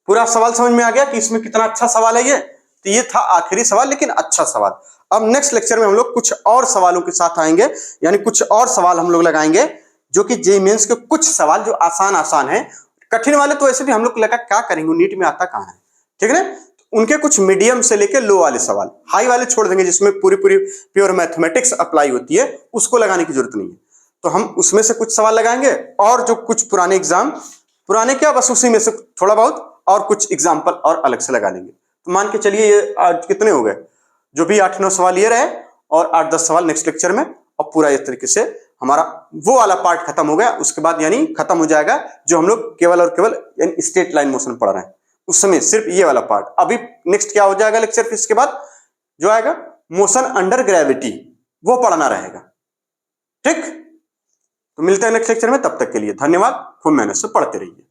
पूरा सवाल समझ में आ गया कि इसमें कितना अच्छा सवाल है ये। तो ये था आखिरी सवाल, लेकिन अच्छा सवाल। अब नेक्स्ट लेक्चर में हम लोग कुछ और सवालों के साथ आएंगे, यानी कुछ और सवाल हम लोग लगाएंगे जो कि जेईई मेंस के कुछ सवाल जो आसान है, कठिन वाले तो ऐसे भी हम लोग लगा क्या करेंगे, नीट में आता कहां है, ठीक है ना। उनके कुछ मीडियम से लेके लो वाले सवाल, हाई वाले छोड़ देंगे जिसमें पूरी प्योर मैथमेटिक्स अप्लाई होती है, उसको लगाने की जरूरत नहीं है। तो हम उसमें से कुछ सवाल लगाएंगे, और जो कुछ पुराने एग्जाम, पुराने क्या बस उसी में से थोड़ा बहुत और कुछ एग्जाम्पल और अलग से लगा लेंगे। तो मान के चलिए ये आज कितने हो गए, जो भी 8-9 सवाल ये रहे और 8-10 सवाल नेक्स्ट लेक्चर में, और पूरा इस तरीके से हमारा वो वाला पार्ट खत्म हो गया। उसके बाद यानी खत्म हो जाएगा जो हम लोग केवल और केवल यानी स्ट्रेट लाइन मोशन पढ़ रहे हैं, उस समय सिर्फ ये वाला पार्ट। अभी नेक्स्ट क्या हो जाएगा लेक्चर, फिर इसके बाद जो आएगा मोशन अंडर ग्रेविटी, वो पढ़ना रहेगा। ठीक, तो मिलते हैं नेक्स्ट लेक्चर में, तब तक के लिए धन्यवाद। खूब मेहनत से पढ़ते रहिए।